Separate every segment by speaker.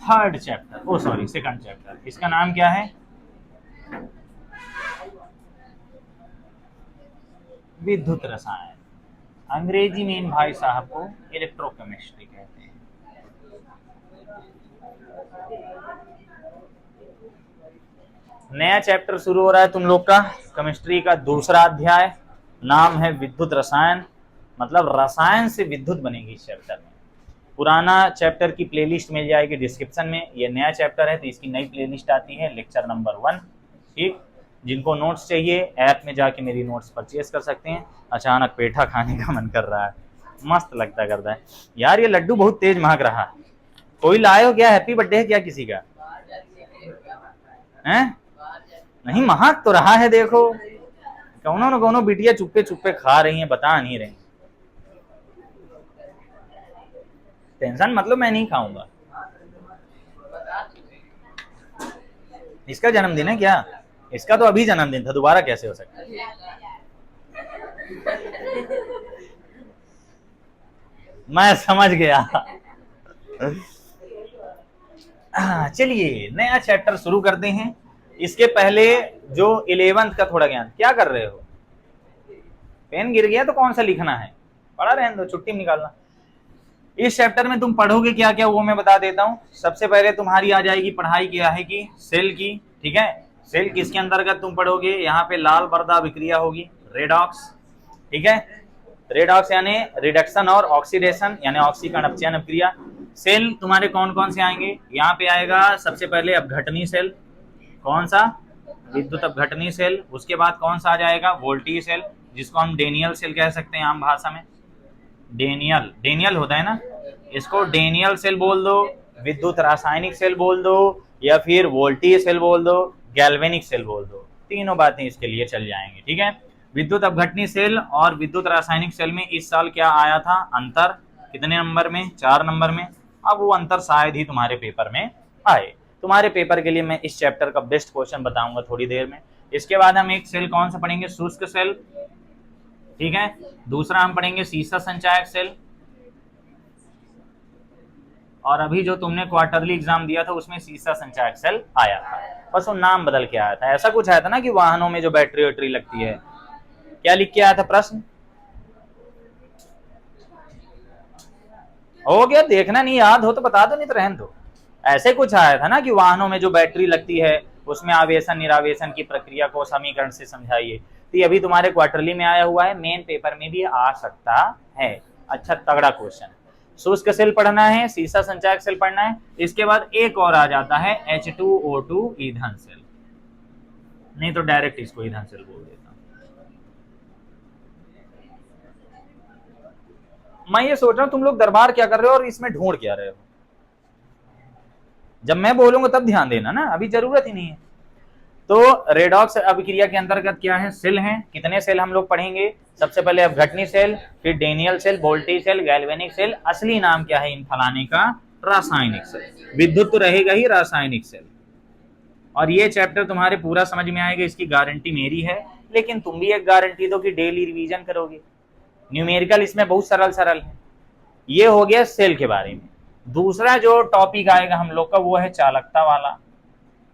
Speaker 1: Third chapter, ओ sorry second chapter, इसका नाम क्या है? विद्युत रसायन। अंग्रेजी में इन भाई साहब को इलेक्ट्रोकेमिस्ट्री कहते हैं। नया चैप्टर शुरू हो रहा है तुम लोग का, केमिस्ट्री का दूसरा अध्याय, नाम है विद्युत रसायन, मतलब रसायन से विद्युत बनेगी इस चैप्टर में। पुराना चैप्टर की प्लेलिस्ट मिल जाएगी डिस्क्रिप्शन में, ये नया चैप्टर है तो इसकी नई प्लेलिस्ट आती है, लेक्चर नंबर 1। ठीक, जिनको नोट्स चाहिए ऐप में जाके मेरी नोट्स परचेज कर सकते हैं। अचानक पेठा खाने का मन कर रहा है, मस्त लगता करता है यार। ये लड्डू बहुत तेज महक रहा है, कोई लाए हो क्या? हैप्पी बर्थडे है क्या किसी का? हैं? नहीं, महक तो रहा है, देखो कौनो न कौनो बिटिया चुप्पे चुप्पे खा रही हैं, बता नहीं रही। टेंशन मतलब मैं नहीं खाऊंगा। इसका जन्मदिन है क्या? इसका तो अभी जन्मदिन था, दोबारा कैसे हो सकता है? मैं समझ गया। चलिए नया चैप्टर शुरू करते हैं। इसके पहले जो 11th का थोड़ा ज्ञान, क्या कर रहे हो? पेन गिर गया तो कौन सा लिखना है, पढ़ा रहने दो, छुट्टी में निकालना। इस चैप्टर में तुम पढ़ोगे क्या क्या वो मैं बता देता हूँ। सबसे पहले तुम्हारी आ जाएगी पढ़ाई क्या है कि सेल की, ठीक है। सेल किसके अंतर्गत तुम पढ़ोगे? यहाँ पे लाल बर्दा अभिक्रिया होगी, रेडॉक्स, ठीक है। रेडॉक्स यानी रिडक्शन और ऑक्सीडेशन यानी ऑक्सीकरण अपचयन अभिक्रिया। सेल तुम्हारे कौन कौन से आएंगे? यहाँ पे आएगा सबसे पहले अपघटनी सेल, कौन सा? विद्युत अपघटनी सेल। उसके बाद कौन सा आ जाएगा? वोल्टेज सेल, जिसको हम डेनियल सेल कह सकते हैं आम भाषा में। डेनियल, डेनियल होता है ना, इसको डेनियल सेल बोल दो, विद्युत रासायनिक सेल बोल दो, या फिर वोल्टेज सेल बोल दो, गैल्वेनिक सेल बोल दो, तीनों बातें इसके लिए चल जाएंगी, ठीक है। विद्युत अपघटनी सेल और विद्युत रासायनिक सेल में इस साल क्या आया था अंतर? कितने नंबर में? 4 नंबर में। अब वो अंतर शायद ही तुम्हारे पेपर में आए। तुम्हारे पेपर के लिए मैं इस चैप्टर का बेस्ट क्वेश्चन बताऊंगा थोड़ी देर में। इसके बाद हम एक सेल कौन सा पढ़ेंगे? शुष्क सेल, ठीक है। दूसरा हम पढ़ेंगे सीसा संचायक सेल। और अभी जो तुमने क्वार्टरली एग्जाम दिया था उसमें सीसा संचायक सेल आया था, बस वो नाम बदल के आया था। ऐसा कुछ आया था ना कि वाहनों में जो बैटरी वैटरी लगती है, क्या लिख के आया था प्रश्न? हो गया, देखना नहीं याद हो तो बता दो, नहीं तो रहने दो। ऐसे कुछ आया था ना कि वाहनों में जो बैटरी लगती है उसमें आवेशन निरावेशन की प्रक्रिया को समीकरण से समझाइए। तो ये अभी तुम्हारे क्वार्टरली में आया हुआ है, मेन पेपर में भी आ सकता है। अच्छा तगड़ा क्वेश्चन। शुष्क सेल पढ़ना है, सीसा संचायक सेल पढ़ना है। इसके बाद एक और आ जाता है H2O2 ईंधन सेल, नहीं तो डायरेक्ट इसको ईंधन सेल बोल देता हूं। मैं ये सोच रहा हूं तुम लोग दरबार क्या कर रहे हो और इसमें ढूंढ क्या रहे हो? जब मैं बोलूंगा तब ध्यान देना ना, अभी जरूरत ही नहीं है। तो रेडॉक्स अभिक्रिया के अंतर्गत क्या है? सेल हैं। कितने सेल हम लोग पढ़ेंगे? सबसे पहले अपघटनी सेल, फिर Daniell cell, voltage cell, galvanic cell. असली नाम क्या है इन फलाने का? रासायनिक सेल। विद्युत तो रहेगा ही, रासायनिक सेल। और ये चैप्टर तुम्हारे पूरा समझ में आएगा, इसकी गारंटी मेरी है। लेकिन तुम भी एक गारंटी दो कि डेली रिवीजन करोगे। न्यूमेरिकल इसमें बहुत सरल सरल है। ये हो गया सेल के बारे में। दूसरा जो टॉपिक आएगा हम लोग का वो है चालकता वाला।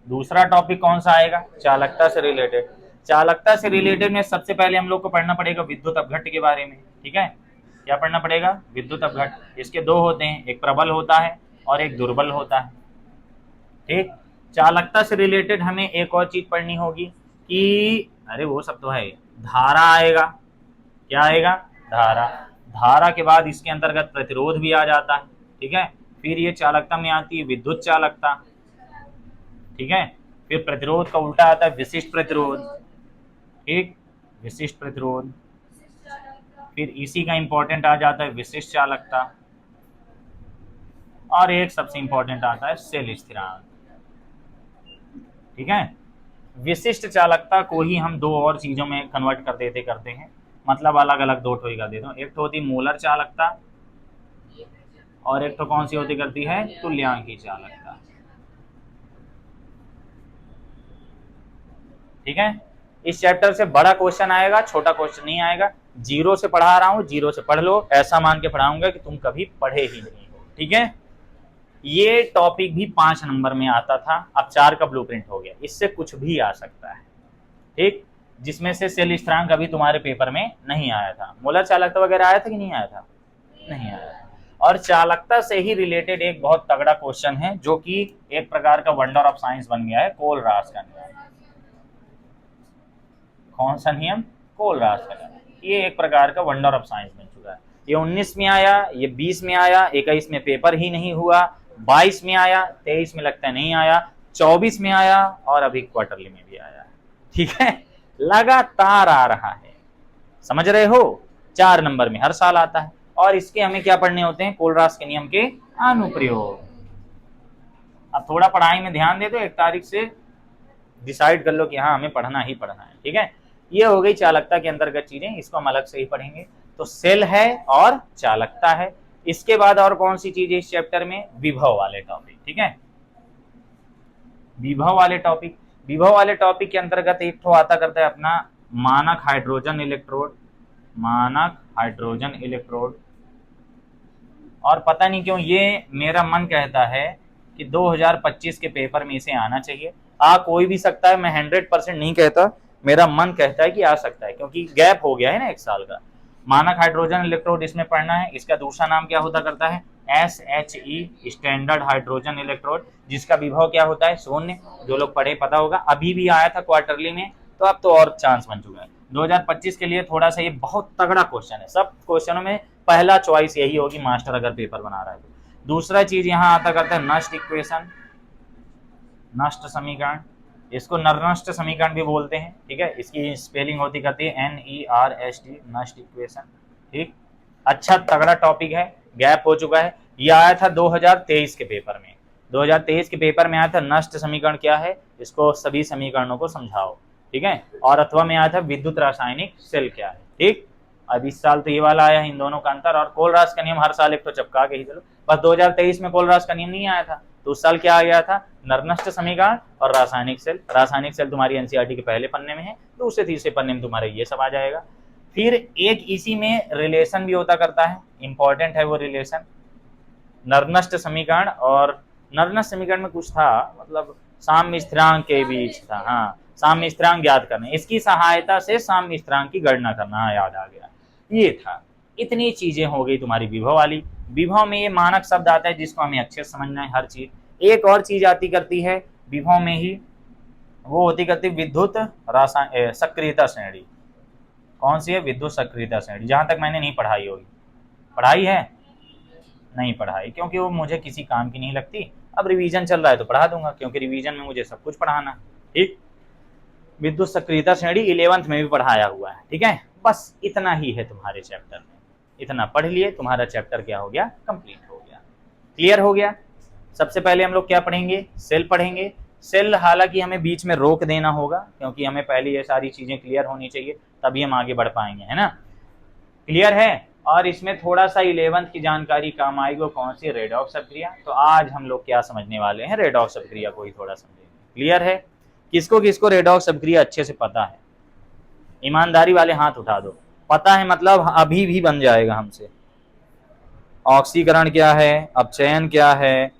Speaker 1: दूसरा टॉपिक कौन सा आएगा? चालकता से रिलेटेड। चालकता से रिलेटेड में सबसे पहले हम लोग को पढ़ना पड़ेगा विद्युत अपघट्ट के बारे में, ठीक है। क्या पढ़ना पड़ेगा? विद्युत अपघट्ट। इसके दो होते हैं, एक प्रबल होता है और एक दुर्बल होता है, ठीक। चालकता से रिलेटेड हमें एक और चीज पढ़नी होगी कि अरे वो सब तो है, धारा आएगा। क्या आएगा? धारा। धारा के बाद इसके अंतर्गत प्रतिरोध भी आ जाता है, ठीक है। फिर ये चालकता में आती है विद्युत चालकता, ठीक है। फिर प्रतिरोध का उल्टा आता है विशिष्ट प्रतिरोध, ठीक, विशिष्ट प्रतिरोध। फिर इसी का इंपॉर्टेंट आ जाता है विशिष्ट चालकता, और एक सबसे इंपॉर्टेंट आता है सेल स्थिरांक, ठीक है। विशिष्ट चालकता को ही हम दो और चीजों में कन्वर्ट कर देते करते हैं, मतलब अलग अलग दो ठो कर देता हूँ। एक तो होती मोलर चालकता और एक तो कौन सी होती करती है? तुल्यांकी चालकता, ठीक है। इस चैप्टर से बड़ा क्वेश्चन आएगा, छोटा क्वेश्चन नहीं आएगा। जीरो से पढ़ा रहा हूं, जीरो से पढ़ लो, ऐसा मान के पढ़ाऊंगा कि तुम कभी पढ़े ही नहीं हो, ठीक है। ये टॉपिक भी 5 नंबर में आता था, अब 4 का ब्लूप्रिंट हो गया। इससे कुछ भी आ सकता है, ठीक, जिसमें से सेल स्थिरांक अभी तुम्हारे पेपर में नहीं आया था। मोलर चालकता वगैरह आया था कि नहीं आया था? नहीं आया था। और चालकता से ही रिलेटेड एक बहुत तगड़ा क्वेश्चन है जो कि एक प्रकार का वंडर ऑफ साइंस बन गया है, कोलरास का नियम। कौन सा नियम? कोलरास का नियम। ये एक प्रकार का वंडर ऑफ साइंस बन चुका है। ये 19 में आया, ये 20 में आया, 21 में पेपर ही नहीं हुआ, 22 में आया, 23 में लगता है नहीं आया, 24 में आया और अभी क्वार्टरली में भी आया। ठीक है, लगातार आ रहा है, समझ रहे हो? 4 नंबर में हर साल आता है। और इसके हमें क्या पढ़ने होते हैं? कोलरास के नियम के अनुप्रयोग। अब थोड़ा पढ़ाई में ध्यान दे, तो 1 तारीख से डिसाइड कर लो कि हाँ हमें पढ़ना ही पढ़ना है। ठीक है, ये हो गई चालकता के अंतर्गत चीजें, इसको हम अलग से ही पढ़ेंगे। तो सेल है और चालकता है। इसके बाद और कौन सी चीज है इस चैप्टर में? विभव वाले टॉपिक। ठीक है, विभव वाले टॉपिक। विभव वाले टॉपिक के अंतर्गत एक तो आता करता है अपना मानक हाइड्रोजन इलेक्ट्रोड। मानक हाइड्रोजन इलेक्ट्रोड। और पता नहीं क्यों ये मेरा मन कहता है कि 2025 के पेपर में इसे आना चाहिए। आ कोई भी सकता है, मैं 100% नहीं कहता, मेरा मन कहता है कि आ सकता है, क्योंकि गैप हो गया है ना 1 साल का। मानक हाइड्रोजन इलेक्ट्रोड इसमें पढ़ना है। इसका दूसरा नाम क्या होता करता है? SHE, स्टैंडर्ड हाइड्रोजन इलेक्ट्रोड, जिसका विभव क्या होता है? 0। जो लोग पढ़े पता होगा, अभी भी आया था क्वार्टरली में, तो अब तो और चांस बन चुका है। 2025 के लिए थोड़ा सा ये बहुत तगड़ा क्वेश्चन है। सब क्वेश्चनों में पहला चॉइस यही होगी मास्टर अगर पेपर बना रहा है तो। दूसरा चीज यहाँ आता करता है नष्ट इक्वेशन, नष्ट समीकरण। इसको नरनष्ट समीकरण भी बोलते हैं। ठीक है, इसकी स्पेलिंग होती करती है NERST, नष्ट इक्वेशन। ठीक, अच्छा तगड़ा टॉपिक है, गैप हो चुका है। ये आया था 2023 के पेपर में। 2023 के पेपर में आया था नष्ट समीकरण क्या है, इसको सभी समीकरणों को समझाओ। ठीक है, और अथवा में आया था विद्युत रासायनिक सेल क्या है। ठीक, अब इस साल तो ये वाला आया है, इन दोनों का अंतर। और कोलरास का नियम हर साल एक तो चिपका के ही चलो। बस 2023 में कोलरास का नियम नहीं आया था, तो उस साल क्या आ गया था? नरनष्ट समीकरण और रासायनिक सेल। रासायनिक सेल तुम्हारी एनसीईआरटी के पहले पन्ने में है, दूसरे तीसरे पन्ने में तुम्हारे ये सब आ जाएगा। फिर एक इसी में रिलेशन भी होता करता है, इंपॉर्टेंट है वो रिलेशन, नरनष्ट समीकरण। और नरनष्ट समीकरण में कुछ था, मतलब साम्य स्थिरांक के बीच था। हाँ, साम्य स्थिरांक ज्ञात करना, इसकी सहायता से साम्य स्थिरांक की गणना करना। हाँ, याद आ गया, ये था। इतनी चीजें हो गई तुम्हारी विभव वाली। विभव में ये मानक शब्द आता है जिसको हमें अच्छे से समझना है हर चीज। एक और चीज आती करती है विभव में ही, वो होती करती विद्युत सक्रियता श्रेणी। कौन सी है? विद्युत सक्रियता श्रेणी। जहां तक मैंने नहीं पढ़ाई होगी, पढ़ाई है? नहीं पढ़ाई, क्योंकि वो मुझे किसी काम की नहीं लगती। अब रिवीजन चल रहा है तो पढ़ा दूंगा, क्योंकि रिवीजन में मुझे सब कुछ पढ़ाना। ठीक, विद्युत सक्रियता श्रेणी 11th में भी पढ़ाया हुआ है। ठीक है, बस इतना ही है तुम्हारे चैप्टर में। इतना पढ़ लिए, तुम्हारा चैप्टर क्या हो गया? कंप्लीट हो गया, क्लियर हो गया। सबसे पहले हम लोग क्या पढ़ेंगे? सेल पढ़ेंगे। सेल हालांकि हमें बीच में रोक देना होगा, क्योंकि हमें पहले ये सारी चीजें क्लियर होनी चाहिए, तभी हम आगे बढ़ पाएंगे, है ना? क्लियर है? और इसमें थोड़ा सा 11th की जानकारी काम आएगी, वो कौन सी? रेडॉक्स अभिक्रिया। तो आज हम लोग क्या समझने वाले हैं? रेडॉक्स अभिक्रिया को ही थोड़ा समझेंगे। क्लियर है? किसको किसको रेडॉक्स अभिक्रिया अच्छे से पता है? ईमानदारी वाले हाथ उठा दो। पता है मतलब अभी भी बन जाएगा हमसे। ऑक्सीकरण क्या है, अपचयन क्या है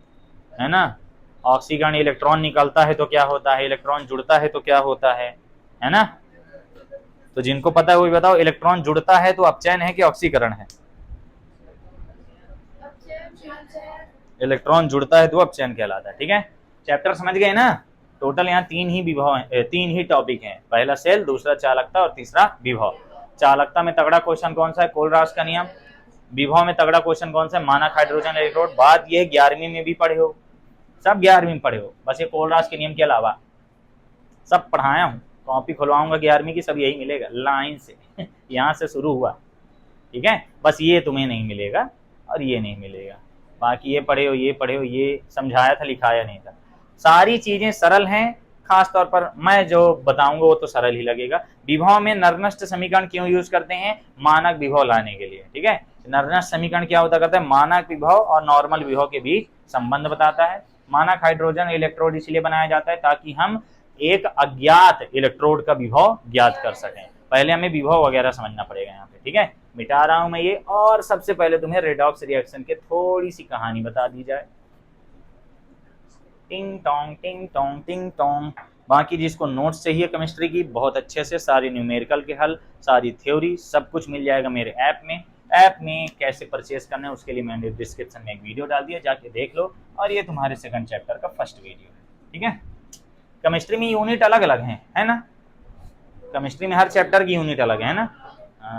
Speaker 1: ना? ऑक्सीकरण, इलेक्ट्रॉन निकलता है तो क्या होता है, इलेक्ट्रॉन जुड़ता है तो क्या होता है ना? तो जिनको पता है वो भी बताओ, इलेक्ट्रॉन जुड़ता है तो अपचयन है कि ऑक्सीकरण है? इलेक्ट्रॉन जुड़ता है तो अपचयन कहलाता है। ठीक है, चैप्टर समझ गए ना? टोटल यहाँ 3 ही विभव हैं, 3 ही टॉपिक हैं। पहला सेल, दूसरा चालकता और तीसरा विभव। चालकता में तगड़ा क्वेश्चन कौन सा है? कोलरास का नियम। विभव में तगड़ा क्वेश्चन कौन सा है? मानक हाइड्रोजन इलेक्ट्रोड। बात ये 11वीं में भी पढ़े हो, सब 11वीं में पढ़े हो, बस ये कोलरास के नियम के अलावा सब पढ़ाया हूँ। कॉपी खुलवाऊंगा 11वीं की, सब यही मिलेगा लाइन से यहाँ से शुरू हुआ। ठीक है, बस ये तुम्हें नहीं मिलेगा और ये नहीं मिलेगा, बाकी ये पढ़े हो, ये पढ़े हो, ये समझाया था, लिखाया नहीं था। सारी चीजें सरल हैं, खास तौर पर मैं जो बताऊंगा वो तो सरल ही लगेगा। विभव में नरनष्ट समीकरण क्यों यूज करते हैं? मानक विभव लाने के लिए। ठीक है, नरनष्ट समीकरण क्या होता करता है? मानक विभव और नॉर्मल विभव के बीच संबंध बताता है। मानक हाइड्रोजन इलेक्ट्रोड इसलिए बनाया जाता है ताकि हम एक अज्ञात इलेक्ट्रोड का विभव ज्ञात कर सकें। पहले हमें विभव वगैरह समझना पड़ेगा यहाँ पे। ठीक है, मिटा रहा हूं मैं ये। और सबसे पहले तुम्हें रेडॉक्स रिएक्शन के थोड़ी सी कहानी बता दी जाए। टिंग टोंग टिंग टोंग टिंग टोंग। बाकी जिसको नोट्स चाहिए केमिस्ट्री की बहुत अच्छे से, सारी न्यूमेरिकल के हल, सारी थ्योरी, सब कुछ मिल जाएगा मेरे ऐप में। ऐप में कैसे परचेज करना है उसके लिए मैंने डिस्क्रिप्शन में एक वीडियो डाल दिया, जाके देख लो। और ये तुम्हारे सेकंड चैप्टर का फर्स्ट वीडियो है, ठीक है। केमिस्ट्री में यूनिट अलग अलग हैं, है ना। केमिस्ट्री में हर चैप्टर की यूनिट अलग है ना।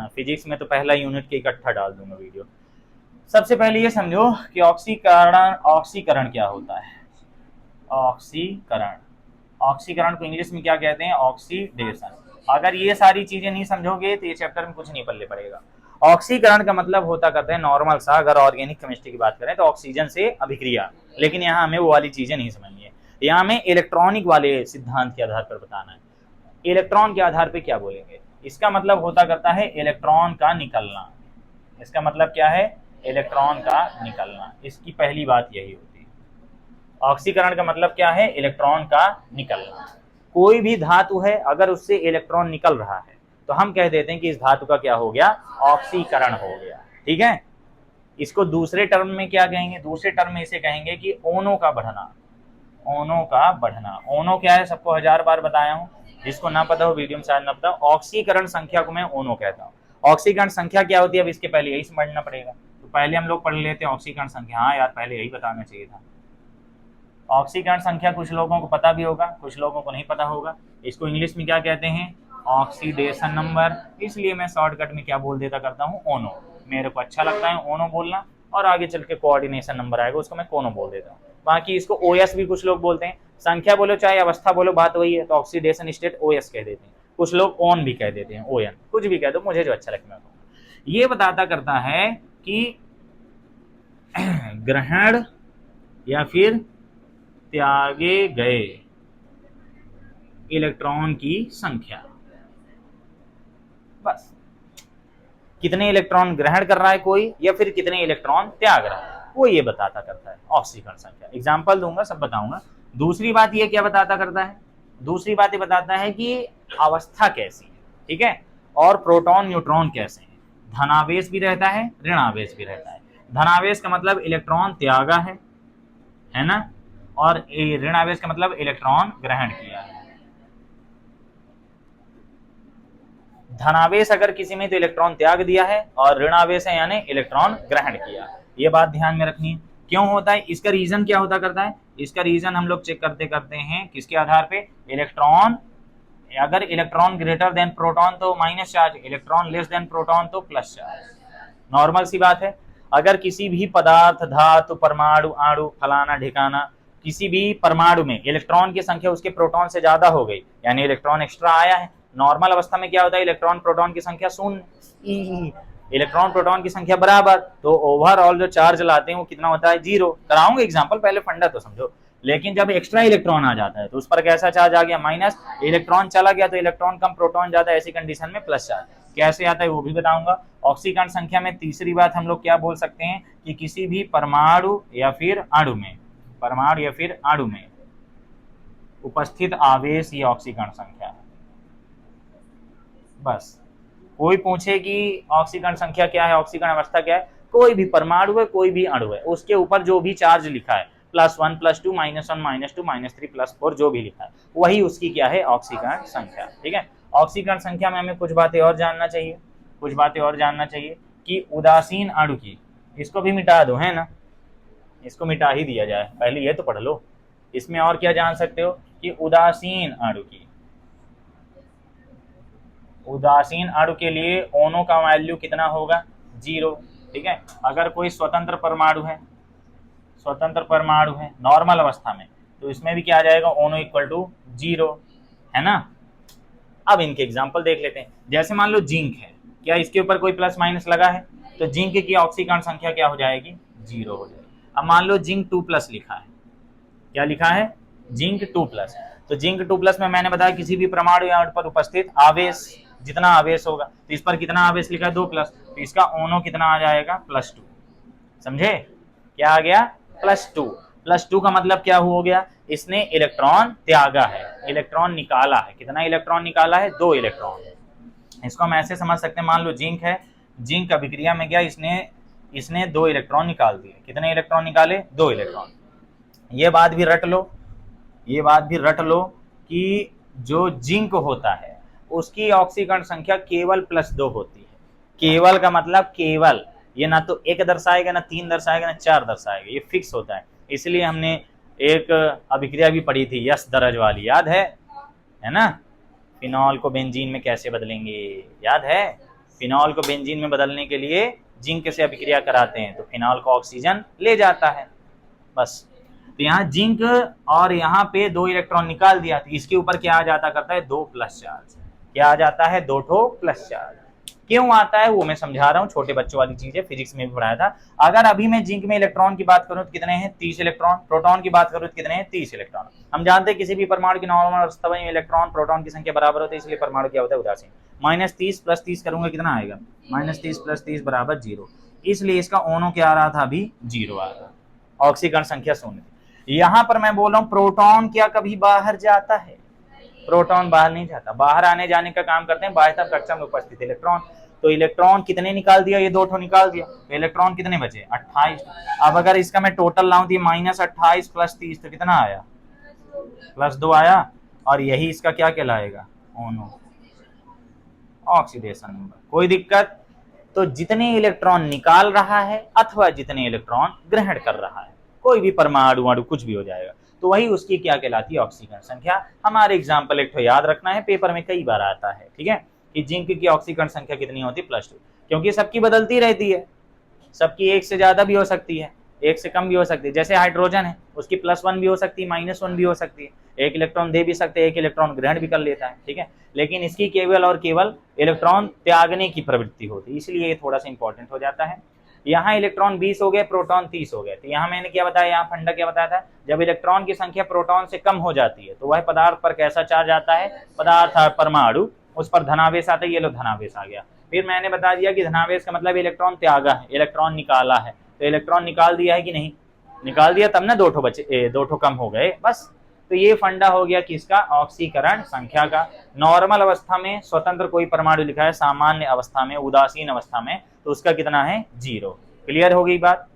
Speaker 1: फिजिक्स में तो पहला यूनिट के इकट्ठा डाल दूंगा वीडियो। सबसे पहले ये समझो कि ऑक्सीकरण क्या होता है। ऑक्सीकरण को इंग्लिश में क्या कहते हैं? ऑक्सीडेशन। अगर ये सारी चीजें नहीं समझोगे तो ये चैप्टर में कुछ नहीं पल्ले पड़ेगा। ऑक्सीकरण का मतलब होता करते हैं नॉर्मल सा, अगर ऑर्गेनिक केमिस्ट्री की बात करें तो ऑक्सीजन से अभिक्रिया, लेकिन यहाँ हमें वो वाली चीजें नहीं समझनी है। यहाँ हमें इलेक्ट्रॉनिक वाले सिद्धांत के आधार पर बताना है। इलेक्ट्रॉन के आधार पर क्या बोलेंगे? इसका मतलब होता करता है इलेक्ट्रॉन का निकलना। इसका मतलब क्या है? इलेक्ट्रॉन का निकलना। इसकी पहली बात यही होती है। ऑक्सीकरण का मतलब क्या है? इलेक्ट्रॉन का निकलना। कोई भी धातु है, अगर उससे इलेक्ट्रॉन निकल रहा है तो हम कह देते हैं कि इस धातु का क्या हो गया? ऑक्सीकरण हो गया, ठीक है। इसको दूसरे टर्म में क्या कहेंगे? दूसरे टर्म में इसे कहेंगे कि ओनों का बढ़ना। ओनों का बढ़ना। ओनो क्या है? सबको 1000 बार बताया हूं, जिसको ना पता हो वीडियो में शायद ना पता हो। ऑक्सीकरण संख्या को मैं ओनो कहता हूं। ऑक्सीकरण संख्या क्या होती है? अब इसके पहले यही समझना पड़ेगा, तो पहले हम लोग पढ़ लेते हैं ऑक्सीकरण संख्या। हाँ यार, पहले यही बताना चाहिए था। ऑक्सीकरण संख्या कुछ लोगों को पता भी होगा, कुछ लोगों को नहीं पता होगा। इसको इंग्लिश में क्या कहते हैं? Oxidation number. इसलिए मैं शॉर्टकट में क्या बोल देता करता हूँ? ओनो। मेरे को अच्छा लगता है ओनो बोलना, और आगे चल के कोऑर्डिनेशन नंबर आएगा उसको मैं कोनो बोल देता हूँ। बाकी इसको ओएस भी कुछ लोग बोलते हैं। संख्या बोलो चाहे अवस्था बोलो, बात वही है। तो ऑक्सीडेशन स्टेट ओएस कह देते हैं, कुछ लोग ओन भी कह देते हैं, ओएन, कुछ भी कह दो, मुझे जो अच्छा लगता है। ये बताता करता है कि ग्रहण या फिर त्यागे गए इलेक्ट्रॉन की संख्या। बस, कितने इलेक्ट्रॉन ग्रहण कर रहा है कोई, या फिर कितने इलेक्ट्रॉन त्याग रहा है, वो ये बताता करता है ऑक्सीकरण संख्या। एग्जाम्पल दूंगा, सब बताऊंगा। दूसरी बात ये क्या बताता करता है? दूसरी बात ये बताता है कि अवस्था कैसी है, ठीक है, और प्रोटॉन न्यूट्रॉन कैसे हैं। धनावेश भी रहता है, ऋणावेश भी रहता है। धनावेश का मतलब इलेक्ट्रॉन त्यागा है ना, और ऋणावेश का मतलब इलेक्ट्रॉन ग्रहण किया है। धनावेश अगर किसी में तो इलेक्ट्रॉन त्याग दिया है, और ऋणावेश है यानी इलेक्ट्रॉन ग्रहण किया। ये बात ध्यान में रखनी है। क्यों होता है? इसका रीजन क्या होता करता है? इसका रीजन हम लोग चेक करते हैं किसके आधार पे? इलेक्ट्रॉन। अगर इलेक्ट्रॉन ग्रेटर देन प्रोटॉन तो minus charge, electron less than proton तो प्लस चार्ज। नॉर्मल सी बात है। अगर किसी भी पदार्थ, धातु, परमाणु, अणु, फलाना ढिकाना, किसी भी परमाणु में इलेक्ट्रॉन की संख्या उसके प्रोटॉन से ज्यादा हो गई, यानी इलेक्ट्रॉन एक्स्ट्रा आया है। नॉर्मल अवस्था में क्या होता है? इलेक्ट्रॉन प्रोटॉन की संख्या शून्य, इलेक्ट्रॉन प्रोटॉन की संख्या बराबर, तो ओवरऑल जो चार्ज लाते हैं वो कितना होता है? 0। कराऊंगा एग्जांपल, पहले फंडा तो समझो। लेकिन जब एक्स्ट्रा इलेक्ट्रॉन आ जाता है तो उस पर कैसा चार्ज आ गया? माइनस। इलेक्ट्रॉन चला गया तो इलेक्ट्रॉन कम प्रोटॉन ज्यादा, ऐसी कंडीशन में प्लस चार्ज। कैसे आता है वो भी बताऊंगा। ऑक्सीकरण संख्या में तीसरी बात हम लोग क्या बोल सकते हैं कि किसी भी परमाणु या फिर अणु में उपस्थित आवेश ये ऑक्सीकरण संख्या है। बस, कोई पूछे कि ऑक्सीकरण संख्या क्या है, ऑक्सीकरण अवस्था क्या है, कोई भी परमाणु है, कोई भी अणु है, उसके ऊपर जो भी चार्ज लिखा है +1 +2 -1 -2 -3 +4 जो भी लिखा है वही उसकी क्या है? ऑक्सीकरण संख्या, ठीक है। ऑक्सीकरण संख्या में हमें कुछ बातें और जानना चाहिए कि उदासीन अणु की, इसको भी मिटा दो, है ना, इसको मिटा ही दिया जाए, पहले ये तो पढ़ लो। इसमें और क्या जान सकते हो कि उदासीन अणु के लिए ओनो का वैल्यू कितना होगा? 0, ठीक है। अगर कोई स्वतंत्र परमाणु है नॉर्मल अवस्था में, तो इसमें भी क्या आ जाएगा? ओनो = 0, है ना। अब इनके एग्जाम्पल देख लेते हैं। जैसे मान लो जिंक है, क्या इसके ऊपर कोई प्लस माइनस लगा है? तो जिंक की ऑक्सीकरण संख्या क्या हो जाएगी? 0 हो जाएगी। अब मान लो जिंक 2+ लिखा है, क्या लिखा है? जिंक 2+। तो जिंक 2+ में मैंने बताया किसी भी परमाणु या अणु पर उपस्थित आवेश, जितना आवेश होगा, तो इस पर कितना आवेश लिखा है? 2+, तो इसका ओनो कितना आ जाएगा? +2। समझे? क्या आ गया? +2। +2 का मतलब क्या हो गया? इसने इलेक्ट्रॉन त्यागा है, इलेक्ट्रॉन निकाला है। कितना इलेक्ट्रॉन निकाला है? 2 इलेक्ट्रॉन। इसको हम ऐसे समझ सकते हैं, मान लो जिंक है, जिंक अभिक्रिया में गया, इसने 2 इलेक्ट्रॉन निकाल दिए। कितने इलेक्ट्रॉन निकाले? 2 इलेक्ट्रॉन। ये बात भी रट लो ये बात भी रट लो कि जो जिंक होता है उसकी ऑक्सीकरण संख्या केवल +2 होती है। केवल का मतलब केवल, ये ना तो 1 दर्शाएगा, ना 3 दर्शाएगा, ना 4 दर्शाएगा, ये फिक्स होता है। इसलिए हमने एक अभिक्रिया भी पढ़ी थी यस दरज वाली, याद है ना? फिनॉल को बेंजीन में कैसे बदलेंगे, याद है? फिनॉल को बेंजीन में बदलने के लिए जिंक से अभिक्रिया कराते हैं तो फिनॉल को ऑक्सीजन ले जाता है, बस। तो यहाँ जिंक और यहाँ पे 2 इलेक्ट्रॉन निकाल दिया, तो इसके ऊपर क्या आ जाता करता है 2 प्लस चार्ज। क्या आ जाता है 2 ठो प्लस चार्ज। क्यों आता है वो मैं समझा रहा हूँ, छोटे बच्चों वाली चीज है, फिजिक्स में भी पढ़ाया था। अगर अभी मैं जिंक में इलेक्ट्रॉन की बात करूं तो कितने हैं 30 इलेक्ट्रॉन, प्रोटॉन की बात करूं तो कितने हैं 30 इलेक्ट्रॉन। हम जानते हैं किसी भी परमाणु की नॉर्मल अवस्था में इलेक्ट्रॉन प्रोटॉन की संख्या बराबर होती है, इसलिए परमाणु क्या होता है उदासीन। -30 + 30 करूंगा कितना आएगा, -30 + 30 = 0, इसलिए इसका ओनो क्या आ रहा था अभी 0 आ रहा, ऑक्सीकरण संख्या 0। यहां पर मैं बोल रहा हूं प्रोटॉन क्या कभी बाहर जाता है? प्रोटॉन बाहर नहीं जाता, बाहर आने जाने का काम करते हैं बाह्यतम कक्षा में उपस्थित इलेक्ट्रॉन। तो इलेक्ट्रॉन कितने निकाल दिया, ये 2 ठो निकाल दिया, तो इलेक्ट्रॉन कितने बचे 28। अब अगर इसका मैं टोटल लाऊं तो ये -28 + 30 तो कितना आया +2 आया, और यही इसका क्या कहलाएगा ओनो, ऑक्सीडेशन नंबर। कोई दिक्कत? तो जितने इलेक्ट्रॉन निकाल रहा है अथवा जितने इलेक्ट्रॉन ग्रहण कर रहा है, कोई भी परमाणु अणु कुछ भी हो जाएगा, तो वही उसकी क्या कहलाती है ऑक्सीकरण संख्या। हमारे एग्जाम्पल एक तो याद रखना है, पेपर में कई बार आता है, ठीक है, कि जिंक की ऑक्सीकरण संख्या कितनी होती है +2, क्योंकि सबकी बदलती रहती है, सबकी 1 से ज्यादा भी हो सकती है, 1 से कम भी हो सकती है। जैसे हाइड्रोजन है उसकी +1 भी हो सकती है, -1 भी हो सकती है, 1 इलेक्ट्रॉन दे भी सकते हैं, 1 इलेक्ट्रॉन ग्रहण भी कर लेता है, ठीक है, लेकिन इसकी केवल और केवल इलेक्ट्रॉन त्यागने की प्रवृत्ति होती है, इसलिए ये थोड़ा सा इंपॉर्टेंट हो जाता है। यहाँ इलेक्ट्रॉन 20 हो गए, प्रोटॉन 30 हो गए, तो यहाँ मैंने क्या बताया, यहाँ फंडा क्या बताया था, जब इलेक्ट्रॉन की संख्या प्रोटॉन से कम हो जाती है तो वह पदार्थ पर कैसा चार्ज आता है, पदार्थ परमाणु उस पर धनावेश आता है, ये लो धनावेश आ गया। फिर मैंने बता दिया कि धनावेश का मतलब इलेक्ट्रॉन त्यागा है, इलेक्ट्रॉन निकाला है, तो इलेक्ट्रॉन निकाल दिया है कि नहीं, निकाल दिया तब ना 2 ठो बचे, 2 ठो कम हो गए, बस। तो ये फंडा हो गया किसका, ऑक्सीकरण संख्या का। नॉर्मल अवस्था में स्वतंत्र कोई परमाणु लिखा है, सामान्य अवस्था में उदासीन अवस्था में तो उसका कितना है 0। क्लियर हो गई बात,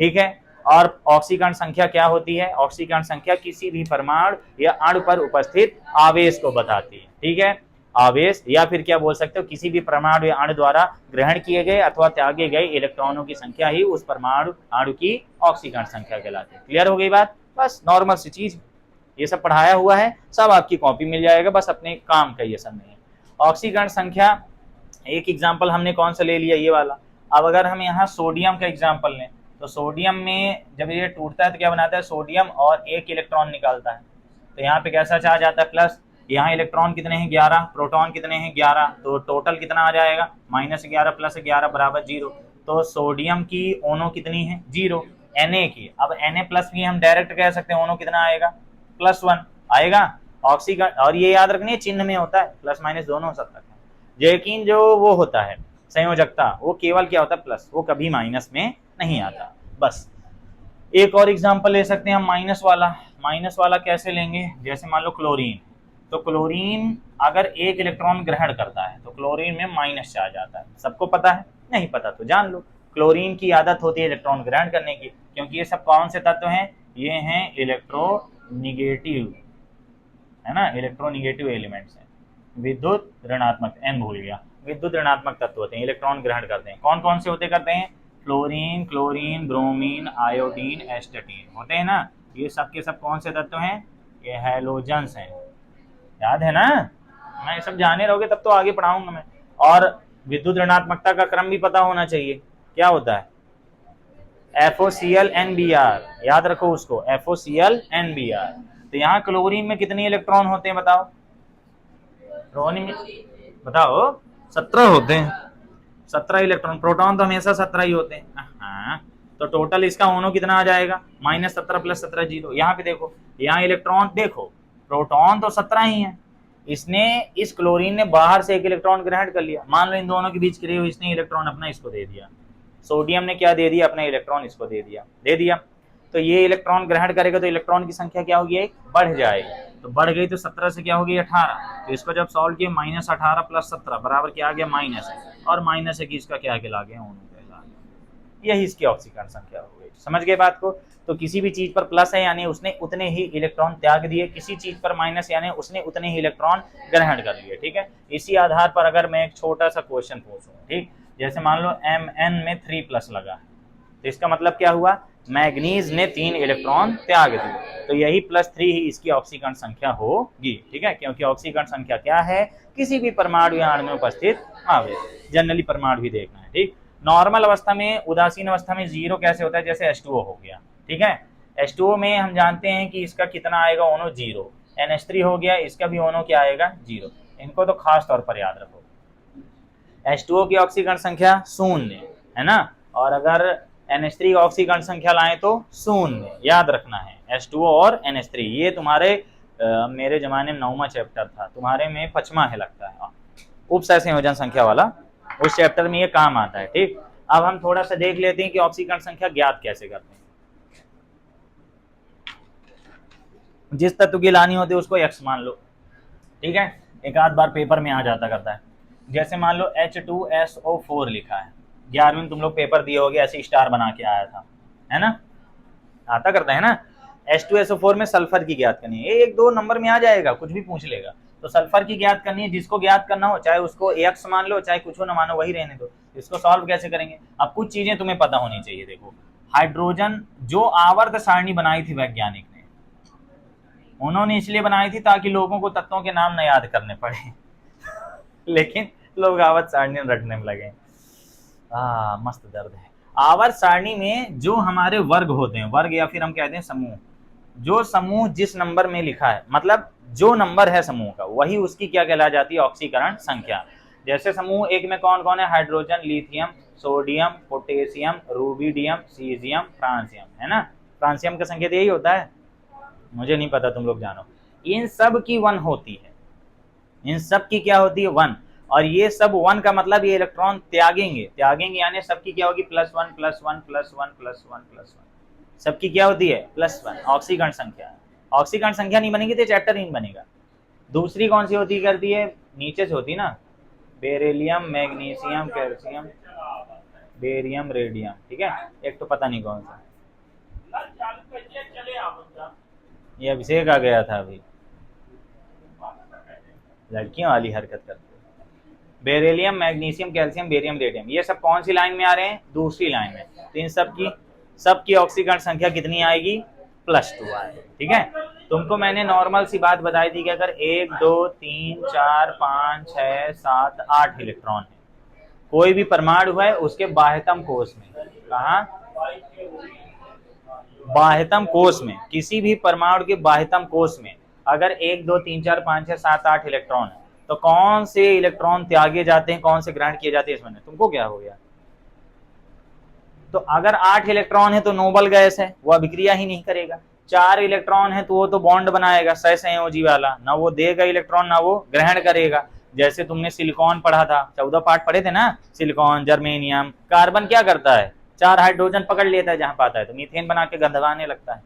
Speaker 1: ठीक है। और ऑक्सीकरण संख्या क्या होती है, ऑक्सीकरण संख्या किसी भी परमाणु या अणु पर उपस्थित आवेश को बताती है, ठीक है, आवेश, या फिर क्या बोल सकते हो, किसी भी परमाणु या अणु द्वारा ग्रहण किए गए अथवा त्यागे गए इलेक्ट्रॉनों की संख्या ही उस परमाणु अणु की ऑक्सीकरण संख्या कहलाती है। क्लियर हो गई बात, बस नॉर्मल सी चीज, ये सब पढ़ाया हुआ है, सब आपकी कॉपी मिल जाएगा, बस अपने काम का ये सब नहीं है। ऑक्सीकरण संख्या एक एग्जाम्पल हमने कौन सा ले लिया, ये वाला। अब अगर हम यहाँ सोडियम का एग्जाम्पल लें तो सोडियम में जब ये टूटता है तो क्या बनाता है, सोडियम और 1 इलेक्ट्रॉन निकालता है, तो यहाँ पे कैसा चार्ज आता है प्लस, यहाँ इलेक्ट्रॉन कितने हैं 11, प्रोटॉन कितने हैं 11, तो टोटल कितना आ जाएगा -11 + 11 = 0। तो सोडियम की ओनो कितनी है 0, Na की, अब Na+ भी हम डायरेक्ट कह सकते हैं, ओनो कितना आएगा +1 आएगा। ऑक्सीकरण, और ये याद रखनी है चिन्ह में होता है, ± दोनों हो सकता है, लेकिन जो वो होता है संयोजकता वो केवल क्या होता है प्लस, वो कभी माइनस में नहीं आता, बस। एक और एग्जांपल ले सकते हैं हम माइनस वाला कैसे लेंगे, जैसे मान लो क्लोरीन, तो क्लोरीन अगर 1 इलेक्ट्रॉन ग्रहण करता है तो क्लोरीन में माइनस चार्ज आता है, सबको पता है, नहीं पता तो जान लो। क्लोरीन की आदत होती है इलेक्ट्रॉन ग्रहण करने की, क्योंकि ये सब कौन से तत्व हैं, ये हैं इलेक्ट्रोनिगेटिव, है ना, इलेक्ट्रोनिगेटिव एलिमेंट्स हैं, विद्युत ऋणात्मक, एन भूल गया, विद्युत ऋणात्मक तत्व होते हैं, इलेक्ट्रॉन ग्रहण करते हैं। कौन कौन से होते करते हैं, फ्लोरीन, क्लोरीन, ब्रोमीन, आयोडीन, एस्टेटीन होते हैं ना, ये सब के सब कौन से तत्व हैं, ये हैलोजेंस हैं, याद है ना, मैं ये सब जाने रहोगे तब तो आगे पढ़ाऊंगा मैं। और विद्युत ऋणात्मकता का क्रम भी पता होना चाहिए, क्या होता है FOCl-NBr, याद रखो उसको, FOCl-NBr। तो यहाँ क्लोरीन में कितने इलेक्ट्रॉन होते हैं बताओ, क्लोरीन में बताओ 17 होते हैं, 17 इलेक्ट्रॉन, प्रोटॉन तो हमेशा 17 ही होते हैं, हाँ, तो टोटल इसका ओनो कितना आ जाएगा -17 + 17 0। यहाँ पे देखो, यहाँ इलेक्ट्रॉन देखो, प्रोटॉन तो 17 ही है, इसने इस क्लोरीन ने बाहर से 1 इलेक्ट्रॉन ग्रहण कर लिया, मान लो इन दोनों के बीच क्रिया हुई, इसने इलेक्ट्रॉन अपना इसको दे दिया, सोडियम ने क्या दे दिया, अपना इलेक्ट्रॉन इसको दे दिया, तो ये इलेक्ट्रॉन ग्रहण करेगा तो इलेक्ट्रॉन की संख्या क्या होगी, 1 बढ़ जाएगी, तो बढ़ गई तो 17 से क्या होगी 18, तो इसको जब सॉल्व किया -18 + 17 बराबर क्या आ गया -1, और -1 इसका क्या कहला गया ओनो कहला गया, यही इसकी ऑक्सीकरण संख्या हो गई। समझ गए बात को? तो किसी भी चीज पर प्लस है यानी उसने उतने ही इलेक्ट्रॉन त्याग दिए, किसी चीज पर माइनस यानी उसने उतने ही इलेक्ट्रॉन ग्रहण कर लिए। ठीक है, इसी आधार पर अगर मैं एक छोटा सा क्वेश्चन पूछूं, ठीक, जैसे मान लो Mn में 3+ लगा है, तो इसका मतलब क्या हुआ, मैग्नीज ने 3 इलेक्ट्रॉन त्याग दिए, तो यही +3 ही इसकी ऑक्सीकरण संख्या होगी। ठीक है, क्योंकि ऑक्सीकरण संख्या क्या है, किसी भी परमाणु या अणु में उपस्थित आवेश, जनरली परमाणु ही देखना है। ठीक, नॉर्मल अवस्था में, उदासीन अवस्था में 0 कैसे होता है, जैसे H2O हो गया। ठीक है, H2O में हम जानते हैं कि इसका कितना आएगा, ओनो 0। NH3 हो गया, इसका भी ओनो क्या आएगा, 0। इनको तो खास तौर पर याद रखो। H2O की ऑक्सीकरण संख्या 0 है ना, और अगर NH3 ऑक्सीकरण संख्या लाएं तो 0, याद रखना है। H2O और NH3 ये तुम्हारे मेरे जमाने में 9वां चैप्टर था, तुम्हारे में 5वां है लगता है, उपसय संयोजन संख्या वाला, उस चैप्टर में ये काम आता है। ठीक, अब हम थोड़ा सा देख लेते हैं कि ऑक्सीकरण संख्या ज्ञात कैसे करते हैं। जिस तत्व की लानी होती है उसको x मान लो। ठीक है, एक आध बार पेपर में आ जाता करता है, जैसे मान लो H2SO4 लिखा है, 11वीं में तुम लोग पेपर दिए होगे, ऐसे स्टार बना के आया था, है ना, आता करता है ना। H2SO4 में सल्फर की ज्ञात करनी है, 1-2 नंबर में आ जाएगा, कुछ भी पूछ लेगा। तो सल्फर की ज्ञात करनी है, जिसको ज्ञात करना हो चाहे उसको x मान लो चाहे कुछ ना मानो, वही रहने दो। इसको सॉल्व कैसे करेंगे, अब कुछ चीजें तुम्हें पता होनी चाहिए। देखो, हाइड्रोजन जो आवर्त सारणी बनाई थी वैज्ञानिक ने, उन्होंने इसलिए बनाई थी ताकि लोगों को तत्वों के नाम न याद करने पड़े लेकिन लोग आवर्त सारणी रटने में लगे। मस्त दर्द है। आवर्त सारणी में जो हमारे वर्ग होते हैं, वर्ग या फिर हम कहते हैं समूह, जो समूह जिस नंबर में लिखा है, मतलब जो नंबर है समूह का, वही उसकी क्या कहला जाती है, ऑक्सीकरण संख्या। जैसे समूह 1 में कौन कौन है, hydrogen, lithium, sodium, potassium, rubidium, caesium, francium, है ना। फ्रांसियम का संकेत यही होता है, मुझे नहीं पता, तुम लोग जानो। इन सब की 1 होती है, इन सब की क्या होती है, 1। और ये सब 1 का मतलब ये इलेक्ट्रॉन त्यागेंगे, त्यागेंगे यानी सबकी क्या होगी, +1 +1 +1 +1 +1, सबकी क्या होती है, +1 ऑक्सीकरण संख्या। ऑक्सीकरण संख्या नहीं बनेगी तो चैप्टर नहीं बनेगा। दूसरी कौन सी होती करती है, नीचे से होती ना, beryllium, magnesium, calcium, barium, radium. ठीक है, एक तो पता नहीं कौन सा, ये अभिषेक आ गया था अभी, लड़कियों वाली हरकत करते। Beryllium, magnesium, calcium, barium, radium, ये सब कौन सी लाइन में आ रहे हैं, दूसरी लाइन में। तो इन सबकी ऑक्सीकरण संख्या कितनी आएगी, +2 आएगी। ठीक है, तुमको मैंने नॉर्मल सी बात बताई थी कि अगर 1 2 3 4 5 6 7 8 इलेक्ट्रॉन है, कोई भी परमाणु है उसके बाह्यतम कोश में, कहा, बाह्यतम कोश में, किसी भी परमाणु के बाह्यतम कोश में अगर 1 2 3 4 5 6 7 8 इलेक्ट्रॉन है, तो कौन से इलेक्ट्रॉन त्यागे जाते हैं, कौन से ग्रहण किए जाते हैं, इसमें तुमको क्या हो गया। तो अगर 8 इलेक्ट्रॉन है तो नोबल गैस है, वो अभिक्रिया ही नहीं करेगा। 4 इलेक्ट्रॉन है तो वो तो बॉन्ड बनाएगा, सहसंयोजी वाला, ना वो देगा इलेक्ट्रॉन ना वो ग्रहण करेगा। जैसे तुमने सिलिकॉन पढ़ा था, 14 पार्ट पढ़े थे ना, सिलिकॉन, जर्मेनियम। कार्बन क्या करता है, 4 हाइड्रोजन पकड़ लेता है जहां पाता है, तो मीथेन बना के गंधवाने लगता है।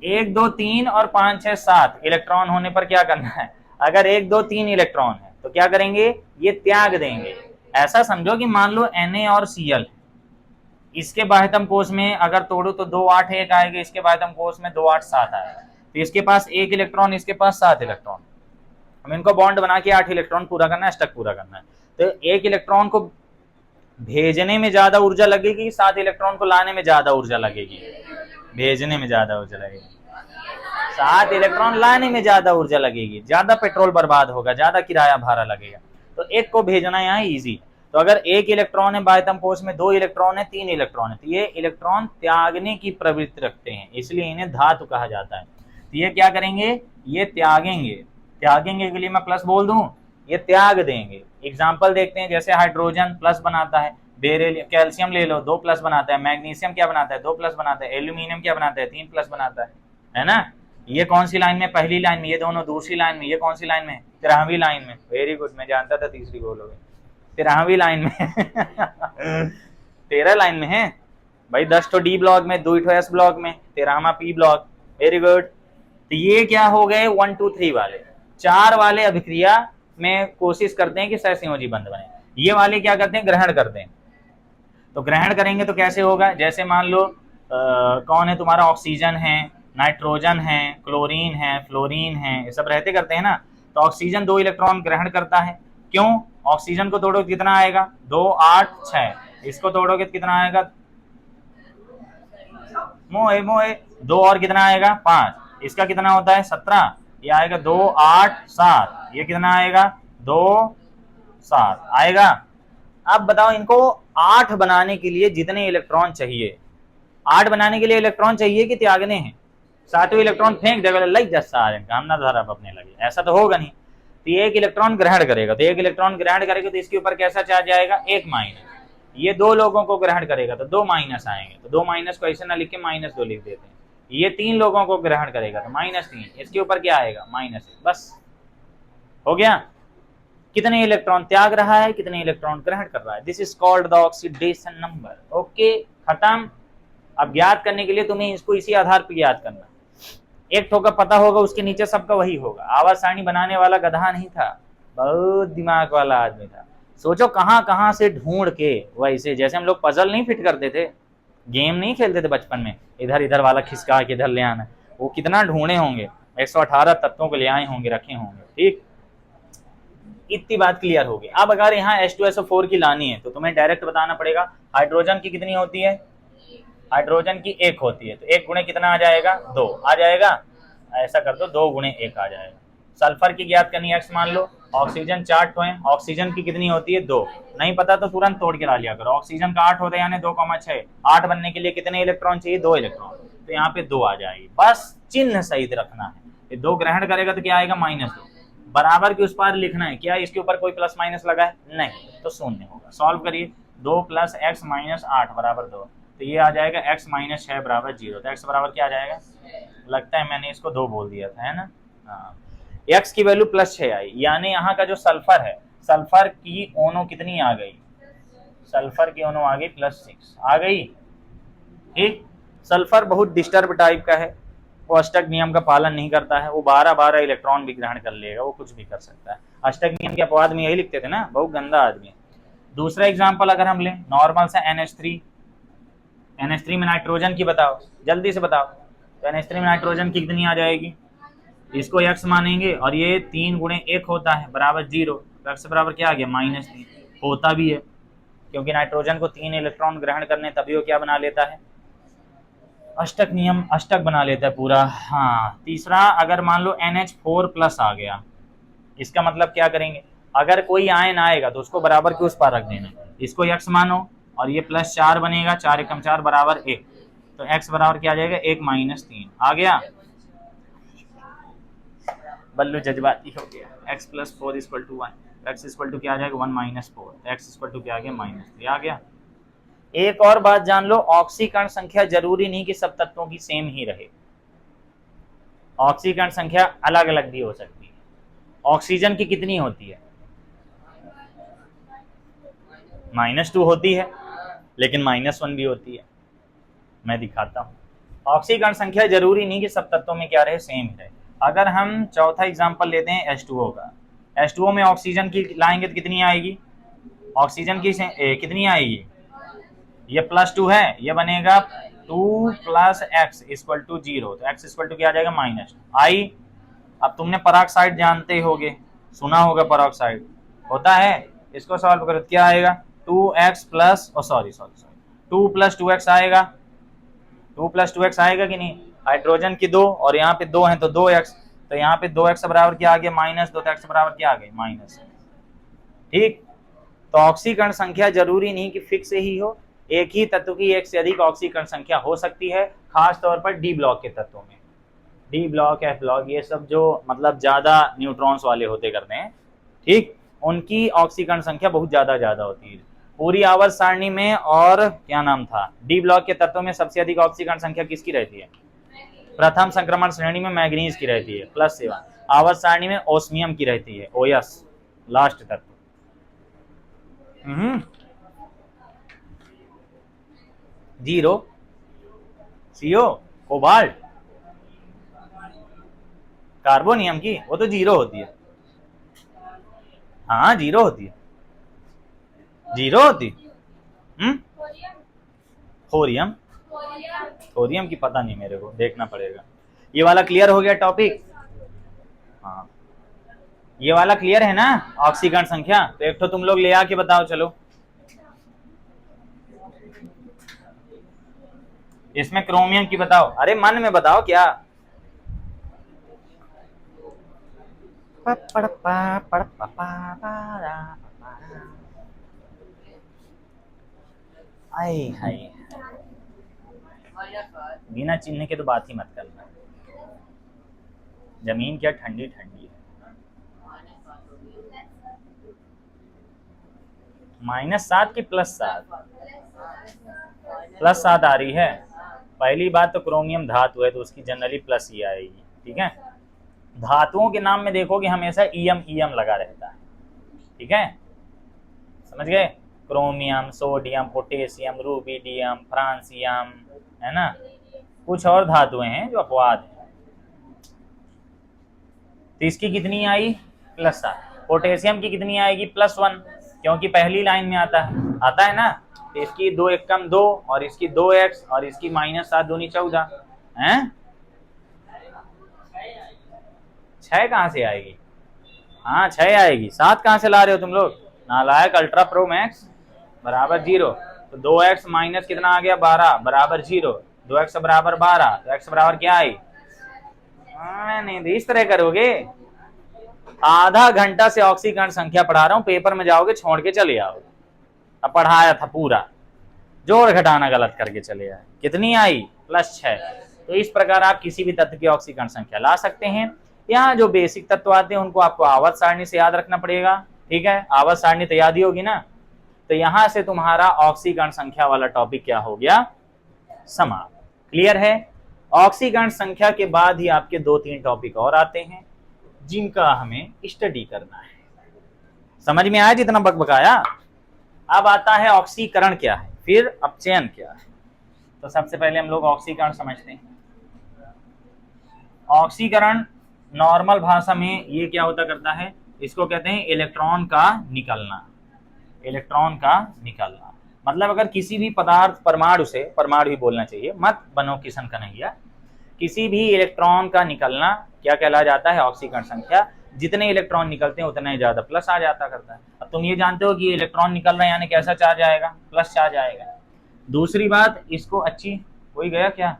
Speaker 1: 1 2 3 और 5 6 7 इलेक्ट्रॉन होने पर क्या करना है, अगर 1 2 3 इलेक्ट्रॉन है तो क्या करेंगे, ये त्याग देंगे। ऐसा समझो कि मान लो Na और Cl, इसके बाह्यतम कोश में अगर तोड़ो तो 2 8 1 आएगा, इसके बाह्यतम कोश में 2 8 7 आएगा, तो इसके पास 1 इलेक्ट्रॉन, इसके पास 7 इलेक्ट्रॉन। हम इनको बॉन्ड बना के 8 इलेक्ट्रॉन पूरा करना है, स्टक पूरा करना है। तो 1 इलेक्ट्रॉन को भेजने में ज्यादा ऊर्जा लगेगी, 7 इलेक्ट्रॉन को लाने में ज्यादा ऊर्जा लगेगी, भेजने में ज्यादा ऊर्जा लगेगी, 7 इलेक्ट्रॉन लाने में ज्यादा ऊर्जा लगेगी, ज्यादा पेट्रोल बर्बाद होगा, ज्यादा किराया भाड़ा लगेगा। तो एक को भेजना यहाँ इजी। तो अगर 1 इलेक्ट्रॉन है बाह्यतम कोश में, 2 इलेक्ट्रॉन है, 3 इलेक्ट्रॉन है, तो ये इलेक्ट्रॉन त्यागने की प्रवृत्ति रखते हैं, इसलिए इन्हें धातु कहा जाता है। तो ये क्या करेंगे, ये त्यागेंगे। त्यागेंगे के लिए मैं प्लस बोल दूं, ये त्याग देंगे। एग्जाम्पल देखते हैं, जैसे हाइड्रोजन प्लस बनाता है, बेरिलियम, कैल्शियम ले लो 2 प्लस बनाता है, मैग्नीशियम क्या बनाता है 2 प्लस बनाता है, एल्यूमिनियम क्या बनाता है 3 प्लस बनाता है ना। ये कौन सी लाइन में, पहली लाइन में, ये दोनों दूसरी लाइन में, ये कौन सी लाइन में, 13वीं लाइन में। वेरी गुड, मैं जानता था तीसरी बोलोगे, 13वीं लाइन में 13 लाइन में है भाई, 10 तो डी ब्लॉक में, 2 एस ब्लॉक में, 13वां पी ब्लॉक। Very good. तो ये क्या हो गए, 1 2 3 वाले, 4 वाले अभिक्रिया में कोशिश करते हैं कि सहसंयोजी बंध बने, ये वाले क्या करते हैं, ग्रहण करते हैं। तो ग्रहण करेंगे तो कैसे होगा, जैसे मान लो कौन है तुम्हारा, ऑक्सीजन है, नाइट्रोजन है, क्लोरीन है, फ्लोरीन है, ये सब रहते करते हैं ना। तो ऑक्सीजन 2 इलेक्ट्रॉन ग्रहण करता है, क्यों? ऑक्सीजन को तोड़ोगे कितना आएगा, 2 8 6, इसको तोड़ोगे कितना आएगा, मोए मोए 2 और कितना आएगा 5, इसका कितना होता है 17, ये आएगा 2 8 7, ये कितना आएगा 2 7 आएगा। अब बताओ इनको 8 बनाने के लिए जितने इलेक्ट्रॉन चाहिए, 8 बनाने के लिए इलेक्ट्रॉन चाहिए कि त्यागने हैं, 7वें इलेक्ट्रॉन फेंक देगा, लग जा सारे काम ना धरा अपने लगे, ऐसा तो होगा नहीं। तो ये 1 इलेक्ट्रॉन ग्रहण करेगा, तो 1 इलेक्ट्रॉन ग्रहण करेगा तो इसके ऊपर कैसा चार्ज आएगा, 1 माइनस। ये 2 लोगों को ग्रहण करेगा तो 2 माइनस आएंगे, तो 2 माइनस को ऐसे ना लिख के -2 लिख देते हैं। ये 3 लोगों को ग्रहण करेगा तो -3, इसके ऊपर क्या आएगा -1, बस हो गया। कितने इलेक्ट्रॉन त्याग रहा है, कितने इलेक्ट्रॉन ग्रहण कर रहा है, this is called the oxidation number. Okay, खत्म। अब ज्ञात करने के लिए तुम्हें इसको इसी आधार पर ज्ञात करना, एक ठोका पता होगा उसके नीचे सबका वही होगा। आवाज सारणी बनाने वाला गधा नहीं था, बहुत दिमाग वाला आदमी था। सोचो कहां कहां से ढूंढ के, वैसे जैसे हम लोग पजल नहीं फिट करते थे, गेम नहीं खेलते थे बचपन में, इधर इधर वाला खिसका के इधर ले आना, वो कितना ढूंढे होंगे, 118 तत्वों को ले आए होंगे, रखे होंगे। ठीक, इतनी बात क्लियर होगी। अब अगर यहाँ H2SO4 की लानी है तो तुम्हें डायरेक्ट बताना पड़ेगा हाइड्रोजन की कितनी होती है, हाइड्रोजन की 1 होती है, तो 1 गुणे कितना आ जाएगा, 2 आ जाएगा। ऐसा कर दो 2 गुणे 1 आ जाएगा। सल्फर की ज्ञात करनी है, X मान लो। ऑक्सीजन 4 तो है, ऑक्सीजन की कितनी होती है, 2। नहीं पता तो तुरंत तोड़ के ला लिया करो। ऑक्सीजन का 8 होता है, यानी 2,6। 8 बनने के लिए कितने इलेक्ट्रॉन चाहिए, 2 इलेक्ट्रॉन, तो यहाँ पे 2 आ जाएगी। बस चिन्ह सही रखना है, ये 2 ग्रहण करेगा तो क्या आएगा, -2। बराबर के उस पार लिखना है, क्या इसके ऊपर कोई प्लस माइनस लगा है, नहीं, तो 0 होगा। सॉल्व करिए, 2 + x - 8 = 2, तो ये आ जाएगा x - 6 = 0। तो x बराबर क्या आ जाएगा, लगता है मैंने इसको 2 बोल दिया था, है ना। हाँ, x की वैल्यू +6 आई, यानी यहाँ का जो सल्फर है, सल्फर की ओनो कितनी आ गई, सल्फर की ओनो आ गई +6 आ गई। ठीक, सल्फर बहुत डिस्टर्ब टाइप का है, वो अष्टक नियम का पालन नहीं करता है, वो 12 इलेक्ट्रॉन भी ग्रहण कर लेगा, वो कुछ भी कर सकता है। अष्टक नियम के अपवाद में यही लिखते थे ना, बहुत गंदा आदमी है। दूसरा एग्जाम्पल अगर हम लें, नॉर्मल सा NH3, NH3 में नाइट्रोजन की बताओ, जल्दी से बताओ। तो NH3 में नाइट्रोजन की कितनी आ जाएगी, इसको x मानेंगे, और ये 3 गुणे 1 होता है बराबर 0, तो x बराबर क्या आ गया, -3 होता भी है, क्योंकि नाइट्रोजन को 3 इलेक्ट्रॉन ग्रहण करने, तभी वो क्या बना लेता है, अष्टक नियम, अष्टक बना लेता है पूरा। हाँ, तीसरा अगर मान लो NH4+ आ गया, इसका मतलब क्या करेंगे, अगर कोई आयन आएगा तो उसको बराबर के उस पार रख देना, इसको x मानो, और ये +4 बनेगा, 4 × 4 = 1, तो x बराबर क्या आ जाएगा, 1 - 3 आ गया। बल्लू जज्बाती हो गया, x + 4 = 1, x = क्या आ जाएगा, 1 - 4, x = क्या आ गया, -3 आ गया। एक और बात जान लो, ऑक्सीकरण संख्या जरूरी नहीं कि सब तत्वों की सेम ही रहे, ऑक्सीकरण संख्या अलग अलग भी हो सकती है। ऑक्सीजन की कितनी होती है, -2 होती है, लेकिन -1 भी होती है, मैं दिखाता हूँ। ऑक्सीकरण संख्या जरूरी नहीं कि सब तत्वों में क्या रहे, सेम रहे। अगर हम चौथा एग्जांपल लेते हैं H2O का, H2O में ऑक्सीजन की लाएंगे तो कितनी आएगी, ऑक्सीजन की कितनी आएगी, ये +2 है, ये बनेगा 2 + x = 0, तो x = क्या आ जाएगा, -2 आई। अब तुमने पराक्साइड जानते होगे, सुना होगा पराक्साइड होता है, इसको सॉल्व करो क्या आएगा, 2x + 2 + 2x आएगा, 2 + 2x आएगा कि नहीं। हाइड्रोजन की 2 और यहाँ पे 2 है तो 2x, तो यहाँ पे 2x बराबर क्या आ गया, -2, तो x बराबर क्या आ गई, -। ठीक, तो ऑक्सीकरण संख्या जरूरी नहीं कि फिक्स ही हो, एक ही तत्व की एक से अधिक ऑक्सीकरण संख्या हो सकती है, खास तौर पर डी ब्लॉक के तत्वों में, डी ब्लॉक, एफ ब्लॉक, ये सब जो मतलब ज्यादा न्यूट्रॉन्स वाले होते करते हैं, ठीक, उनकी ऑक्सीकरण संख्या बहुत ज्यादा होती है। पूरी आवर्त सारणी में, और क्या नाम था, डी ब्लॉक के तत्वों में सबसे अधिक ऑक्सीकरण संख्या किसकी रहती है, प्रथम संक्रमण श्रेणी में मैग्नीज की रहती है +7, आवर्त सारणी में ओस्मियम की रहती है, OS लास्ट तत्व। जीरो, CO, कोबाल्ट, कार्बोनियम की वो तो 0 होती है, हाँ 0 होती है, 0 होती, थोरियम, थोरियम की पता नहीं मेरे को, देखना पड़ेगा। ये वाला क्लियर हो गया टॉपिक? हाँ, ये वाला क्लियर है ना, ऑक्सीकरण संख्या। तो एक तो तुम लोग ले आके बताओ, चलो इसमें क्रोमियम की बताओ। अरे मन में बताओ क्या। आई हाय, बिना चिन्ह के तो बात ही मत करना। जमीन क्या ठंडी ठंडी है। -7 की +7? +7 आ रही है। पहली बात तो क्रोमियम धातु है तो उसकी जनरली प्लस ही आएगी, ठीक है। धातुओं के नाम में देखोगे हमेशा ईएम ईएम लगा रहता है, ठीक है, समझ गए। Chromium, sodium, potassium, rubidium, francium, है ना। कुछ और धातुएं हैं जो अपवाद है। तो इसकी कितनी आई? +7। पोटेशियम की कितनी आएगी? +1, क्योंकि पहली लाइन में आता है ना। तो इसकी 2 × 1 = 2 और इसकी 2x और इसकी -7 दूनी 14 है। 6 कहाँ से आएगी? हाँ 6 आएगी, 7 कहाँ से ला रहे हो तुम लोग? नालायक। अल्ट्रा प्रो मैक्स बराबर 0, तो 2x माइनस कितना आ गया? 12 बराबर 0। 2x बराबर 12, तो x बराबर क्या आई? नहीं तो इस तरह करोगे। आधा घंटा से ऑक्सीकरण संख्या पढ़ा रहा हूँ, पेपर में जाओगे छोड़ के चले आओगे। अब पढ़ाया था पूरा, जोड़ घटाना गलत करके चले आए। कितनी आई? +6। तो इस प्रकार आप किसी भी तत्व की ऑक्सीकरण संख्या ला सकते हैं। यहाँ जो बेसिक तत्व आते हैं उनको आपको आवर्त सारणी से याद रखना पड़ेगा, ठीक है। आवर्त सारणी तो याद ही होगी ना। तो यहां से तुम्हारा ऑक्सीकरण संख्या वाला टॉपिक क्या हो गया? समाप्त। क्लियर है? ऑक्सीकरण संख्या के बाद ही आपके 2-3 टॉपिक और आते हैं जिनका हमें स्टडी करना है। समझ में आया जितना बकबकाया? अब आता है ऑक्सीकरण क्या है, फिर अपचयन क्या है। तो सबसे पहले हम लोग ऑक्सीकरण समझते हैं। ऑक्सीकरण नॉर्मल भाषा में ये क्या होता करता है, इसको कहते हैं इलेक्ट्रॉन का निकलना। इलेक्ट्रॉन का निकलना मतलब अगर किसी भी पदार्थ, परमाणु से, परमाणु ही बोलना चाहिए, मत बनो किशन कन्हैया, किसी भी इलेक्ट्रॉन का निकलना क्या कहला जाता है? ऑक्सीकरण संख्या। जितने इलेक्ट्रॉन निकलते हैं उतना ही ज्यादा प्लस आ जाता करता है। अब तुम ये जानते हो कि इलेक्ट्रॉन निकल रहा है यानी कैसा चार्ज आएगा? प्लस चार्ज आएगा। दूसरी बात, इसको अच्छी, कोई गया क्या?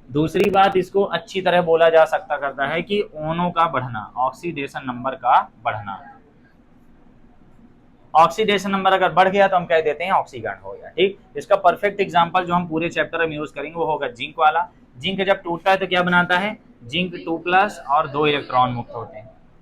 Speaker 1: दूसरी बात, इसको अच्छी तरह बोला जा सकता करता है कि ओनों का बढ़ना, ऑक्सीडेशन नंबर का बढ़ना। ऑक्सीडेशन नंबर अगर बढ़ गया तो हम कह देते हैं ऑक्सीकरण हो गया, ठीक। इसका परफेक्ट एग्जांपल जो हम पूरे चैप्टर में यूज करेंगे वो होगा जिंक वाला। जिंक जब टूटता है तो क्या बनाता है? जिंक 2+ और 2 इलेक्ट्रॉन मुक्त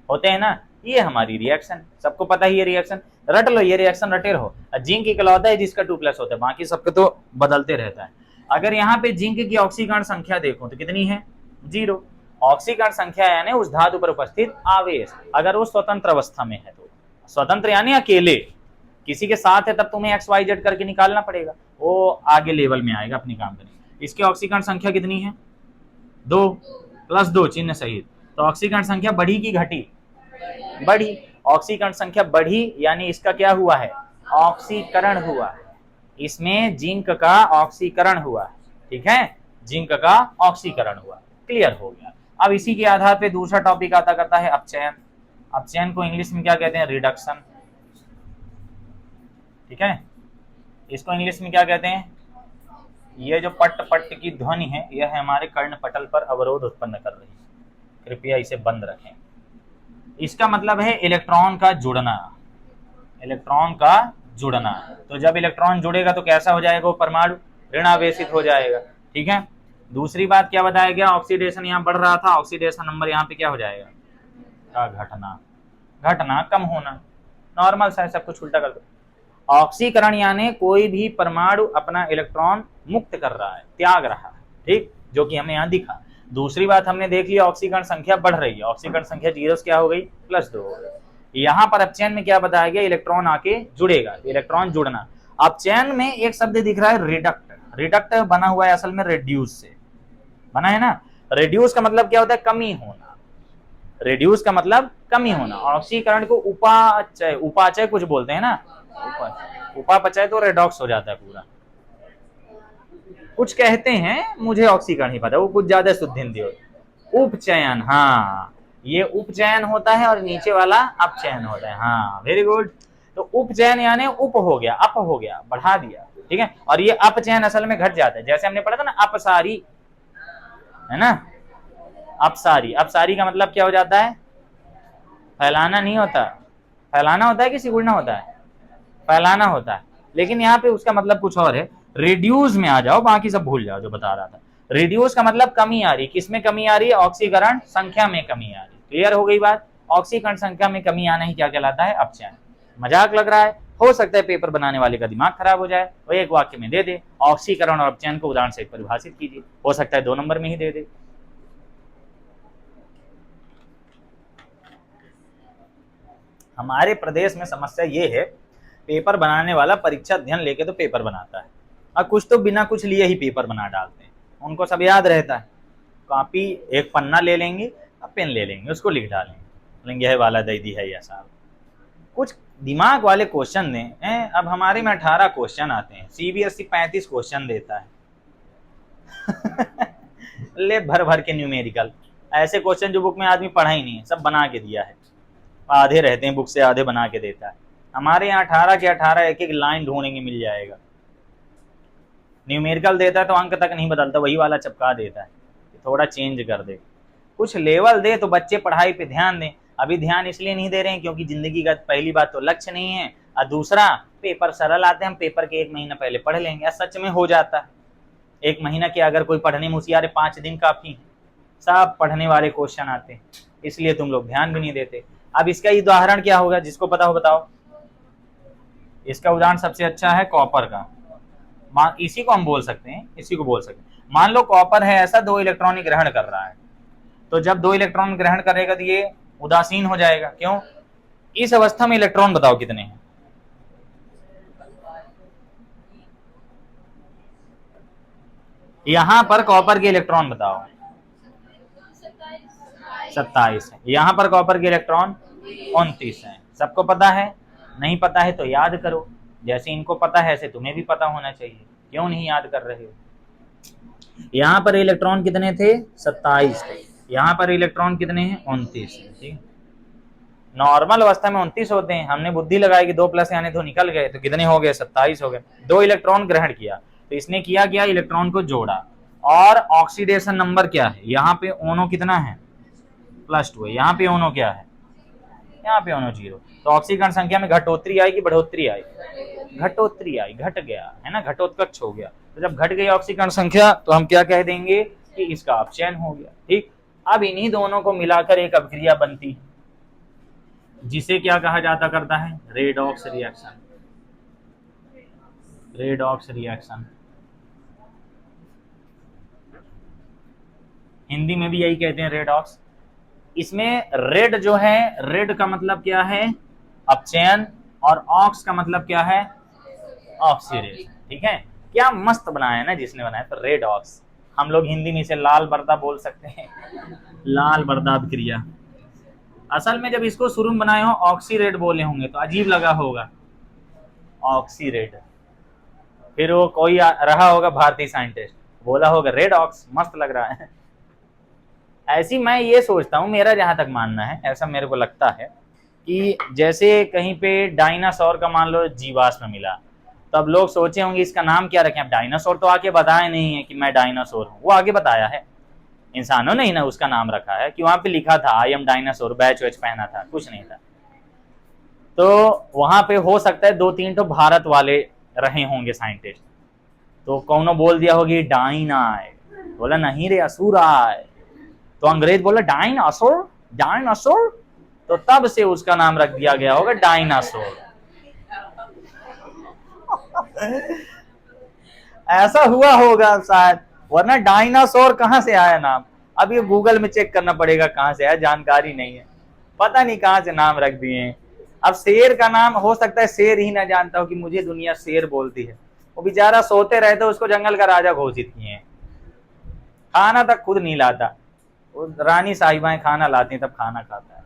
Speaker 1: होते हैं ना। ये हमारी रिएक्शन, सबको पता ही, ये रिएक्शन रट लो, ये रिएक्शन रटे रहो। जिंक इकलौता है जिसका 2+ होता है, बाकी सबके तो बदलते रहता है। अगर यहाँ पे जिंक की ऑक्सीकरण संख्या देखो तो कितनी है? 0। ऑक्सीकरण संख्या यानी उस धातु पर उपस्थित आवेश, अगर वो स्वतंत्र अवस्था में है तो, स्वतंत्र यानी अकेले, किसी के साथ है तब तुम्हें XYZ करके निकालना पड़ेगा, वो आगे लेवल में आएगा अपनी काम करने। इसकी ऑक्सीकरण संख्या कितनी है? 2 + 2 चिन्ह सहित। तो ऑक्सीकरण संख्या बढ़ी की घटी? बढ़ी। ऑक्सीकरण संख्या बढ़ी यानी इसका क्या हुआ है? ऑक्सीकरण हुआ है। इसमें जिंक का ऑक्सीकरण हुआ है, ठीक है, जिंक का ऑक्सीकरण हुआ। क्लियर हो गया। अब इसी के आधार पे दूसरा टॉपिक आता करता है अपचयन। अपचयन को इंग्लिश में क्या कहते हैं? रिडक्शन, ठीक है। इसको इंग्लिश में क्या कहते हैं? ये जो पट पट की ध्वनि है यह है हमारे कर्णपटल पर अवरोध उत्पन्न कर रही है, कृपया इसे बंद रखें। इसका मतलब है इलेक्ट्रॉन का जुड़ना, इलेक्ट्रॉन का जुड़ना। तो जब इलेक्ट्रॉन जुड़ेगा तो कैसा हो जाएगा? वो परमाणु ऋणावेशित हो जाएगा, ठीक है। दूसरी बात क्या बताया गया? ऑक्सीडेशन यहाँ बढ़ रहा था, ऑक्सीडेशन नंबर यहाँ पे क्या हो जाएगा? घटना, घटना कम होना। नॉर्मल सा सब कुछ उल्टा कर दो। ऑक्सीकरण यानी कोई भी परमाणु अपना इलेक्ट्रॉन मुक्त कर रहा है, त्याग रहा है, ठीक, जो कि हमें यहाँ दिखा। दूसरी बात हमने देख लिया, ऑक्सीकरण संख्या बढ़ रही है, ऑक्सीकरण संख्या 0 से क्या हो गई? +2 हो गई। यहाँ पर अपचयन में क्या बताया गया? इलेक्ट्रॉन आके जुड़ेगा, इलेक्ट्रॉन जुड़ना। अपचयन में एक शब्द दिख रहा है रिडक्ट। रिडक्ट बना हुआ है असल में रेड्यूस से बना है ना। रेड्यूस का मतलब क्या होता है? कमी होना। रेड्यूस का मतलब कमी होना। ऑक्सीकरण को उपाचय, उपाचय कुछ बोलते हैं ना, उपापचय तो रेडॉक्स हो जाता है पूरा। कुछ कहते हैं, मुझे ऑक्सीकरण ही पता, वो कुछ ज्यादा शुद्ध हिंदी हो। उपचयन, हाँ ये उपचयन होता है और नीचे वाला अपचयन होता है। हाँ वेरी गुड। तो उपचयन यानी उप हो गया, अप हो गया, बढ़ा दिया, ठीक है। और ये अपचयन असल में घट जाता है, जैसे हमने पढ़ा था ना अपसारी, है ना। अपसारी, अपसारी का मतलब क्या हो जाता है? फैलाना नहीं होता, फैलाना होता है कि सिकुड़ना होता है? फैलाना होता है। लेकिन यहाँ पे उसका मतलब कुछ और है। रिड्यूस में आ जाओ, बाकी सब भूल जाओ जो बता रहा था। रिड्यूस का मतलब कमी आ रही, किसमें कमी आ रही है? ऑक्सीकरण संख्या में कमी आ रही। क्लियर हो गई बात? ऑक्सीकरण संख्या में कमी आना ही क्या कहलाता है? अपचयन। मजाक लग रहा है? हो सकता है पेपर बनाने वाले का दिमाग खराब हो जाए, वो एक वाक्य में दे दे ऑक्सीकरण और अपचयन को उदाहरण से परिभाषित कीजिए, हो सकता है 2 नंबर में ही दे दे। हमारे प्रदेश में समस्या ये है, पेपर बनाने वाला परीक्षा अध्ययन लेके तो पेपर बनाता है, और कुछ तो बिना कुछ लिए ही पेपर बना डालते हैं। उनको सब याद रहता है, कॉपी एक पन्ना ले लेंगे, पेन ले लेंगे, उसको लिख डालेंगे, बोलेंगे है वाला दीदी है या साहब। कुछ दिमाग वाले क्वेश्चन दें। अब हमारे में 18 क्वेश्चन आते हैं, सीबीएसई 35 क्वेश्चन देता है। ले भर भर के न्यूमेरिकल, ऐसे क्वेश्चन जो बुक में आदमी पढ़ा ही नहीं है, सब बना के दिया है। आधे रहते हैं बुक से, आधे बना के देता है। हमारे यहाँ 18 के 18 एक एक लाइन ढूंढेंगे मिल जाएगा। न्यूमेरिकल देता है तो अंक तक नहीं बदलता, वही वाला चिपका देता है, थोड़ा चेंज कर दे। कुछ लेवल दे तो बच्चे पढ़ाई पे ध्यान दें। अभी ध्यान इसलिए नहीं दे रहे हैं क्योंकि जिंदगी का पहली बात तो लक्ष्य नहीं है, और दूसरा पेपर सरल आते हैं, हम पेपर के 1 महीना पहले पढ़ लेंगे। सच में हो जाता है 1 महीना के, अगर कोई पढ़ने में होशियार है 5 दिन काफी है, सब पढ़ने वाले क्वेश्चन आते हैं, इसलिए तुम लोग ध्यान भी नहीं देते। अब इसका उदाहरण क्या होगा, जिसको पता हो बताओ। इसका उदाहरण सबसे अच्छा है कॉपर का। इसी को हम बोल सकते हैं, इसी को बोल सकते हैं। मान लो कॉपर है ऐसा, 2 इलेक्ट्रॉन ग्रहण कर रहा है, तो जब 2 इलेक्ट्रॉन ग्रहण करेगा तो ये उदासीन हो जाएगा। क्यों? इस अवस्था में इलेक्ट्रॉन बताओ कितने हैं? यहां पर कॉपर के इलेक्ट्रॉन बताओ। 27 है। यहां पर कॉपर के इलेक्ट्रॉन 29 है। सबको पता है? नहीं पता है तो याद करो, जैसे इनको पता है ऐसे तुम्हें भी पता होना चाहिए। क्यों नहीं याद कर रहे हो? यहाँ पर इलेक्ट्रॉन कितने थे? 27 थे। यहाँ पर इलेक्ट्रॉन कितने हैं? 29 है। ठीक, नॉर्मल अवस्था में 29 होते हैं, हमने बुद्धि लगाई कि 2 प्लस यानी 2 निकल गए, तो कितने हो गए? 27 हो गए। 2 इलेक्ट्रॉन ग्रहण किया, तो इसने किया क्या? इलेक्ट्रॉन को जोड़ा। और ऑक्सीडेशन नंबर क्या है? यहाँ पे ओनो कितना है? +2 है। यहाँ पे ओनो क्या है? यहाँ पे ओनो 0। तो ऑक्सीकरण संख्या में घटोतरी आई कि बढ़ोतरी आई? घटोतरी आई, घट गया है ना, घटोत्कच हो गया। तो जब घट गई ऑक्सीकरण संख्या तो हम क्या कह देंगे कि इसका अपचयन हो गया। ठीक, अब इन्हीं दोनों को मिलाकर एक अभिक्रिया बनती है, जिसे क्या कहा जाता करता है? Redox reaction. Redox reaction Hindi में भी यही कहते हैं, रेडॉक्स। इसमें रेड जो है, रेड का मतलब क्या है? अपचयन, और ऑक्स का मतलब क्या है? ऑक्सीडेशन। ठीक है, क्या मस्त बनाया है ना जिसने बनाया, तो रेड ऑक्स। हम लोग हिंदी में इसे लाल बर्दा बोल सकते हैं, लाल बर्दा अभिक्रिया। असल में जब इसको शुरू में बनाए हो ऑक्सी रेड बोले होंगे तो अजीब लगा होगा, ऑक्सी रेड। फिर वो कोई रहा होगा भारतीय साइंटिस्ट, बोला होगा रेड ऑक्स, मस्त लग रहा है। ऐसी मैं ये सोचता हूँ, मेरा जहां तक मानना है, ऐसा मेरे को लगता है कि जैसे कहीं पे डायनासोर का मान लो जीवाश्म मिला, तो अब लोग सोचे होंगे इसका नाम क्या रखें। अब डायनासोर तो आके बताया नहीं है कि मैं डायनासोर हूँ, वो आगे बताया है, इंसानों ने ही ना उसका नाम रखा है, कि वहां पे लिखा था आई एम डायनासोर, बैच वैच पहना था, कुछ नहीं था। तो वहां पे हो सकता है 2-3 तो भारत वाले रहे होंगे साइंटिस्ट, तो कौनो बोल दिया होगी डाइनाय, बोला नहीं रे असुर आए, तो अंग्रेज बोला डायनासोर, डायनासोर, तो तब से उसका नाम रख दिया गया होगा डायनासोर। ऐसा हुआ होगा शायद, वरना डायनासोर कहां से आया नाम? अब ये गूगल में चेक करना पड़ेगा कहां से आया, जानकारी नहीं है, पता नहीं कहां से नाम रख दिए हैं। अब शेर का नाम हो सकता है शेर ही ना जानता हो कि मुझे दुनिया शेर बोलती है, वो बेचारा सोते रहते, उसको जंगल का राजा घोषित किए हैं, खाना तक खुद नहीं लाता, वो रानी साहिबाएं खाना लाती तब खाना खाता है।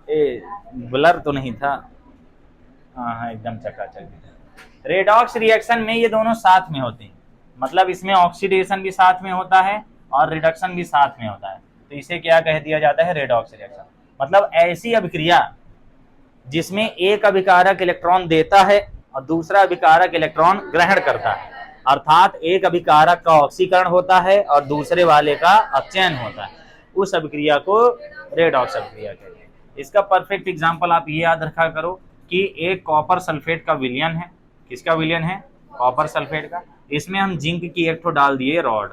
Speaker 1: ए ब्लर तो नहीं था? हाँ एकदम चकाचक। रेडॉक्स रिएक्शन में ये दोनों साथ में होते हैं, मतलब इसमें ऑक्सीडेशन भी साथ में होता है और रिडक्शन भी साथ में होता है, तो इसे क्या कह दिया जाता है, रेडॉक्स रिएक्शन। मतलब ऐसी अभिक्रिया जिसमें एक अभिकारक इलेक्ट्रॉन देता है और दूसरा अभिकारक इलेक्ट्रॉन ग्रहण करता है, अर्थात एक अभिकारक का ऑक्सीकरण होता है और दूसरे वाले का अपचयन होता है, उस अभिक्रिया को रेडॉक्स अभिक्रिया कहते हैं। इसका परफेक्ट एग्जांपल आप ये याद रखा करो कि एक कॉपर सल्फेट का विलयन है, किसका विलयन है, कॉपर सल्फेट का, इसमें हम जिंक की एक ठो डाल दिए रॉड,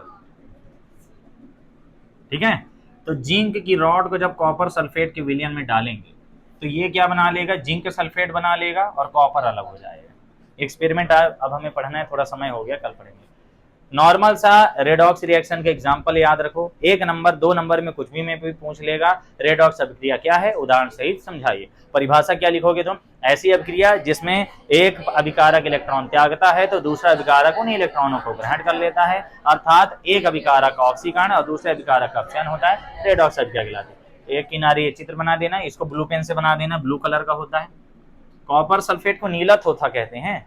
Speaker 1: ठीक है। तो जिंक की रॉड को जब कॉपर सल्फेट के विलयन में डालेंगे तो ये क्या बना लेगा, जिंक सल्फेट बना लेगा और कॉपर अलग हो जाएगा। एक्सपेरिमेंट अब हमें पढ़ना है, थोड़ा समय हो गया, कल पढ़ेंगे। नॉर्मल सा रेडॉक्स रिएक्शन के एग्जांपल याद रखो, 1 नंबर 2 नंबर में कुछ भी में भी पूछ लेगा, रेडॉक्स अभिक्रिया क्या है, उदाहरण सहित समझाइए। परिभाषा क्या लिखोगे तुम, ऐसी अभिक्रिया जिसमें एक अभिकारक इलेक्ट्रॉन त्यागता है तो दूसरा अभिकारक उन इलेक्ट्रॉनों को ग्रहण कर लेता है, अर्थात एक अभिकारक का ऑक्सीकरण और दूसरे अभिकारक का अपचयन होता है, रेडॉक्स अभिक्रिया कहलाती है। एक किनारे चित्र बना देना, इसको ब्लू पेन से बना देना, ब्लू कलर का होता है। कॉपर सल्फेट को नीला थोथा कहते हैं,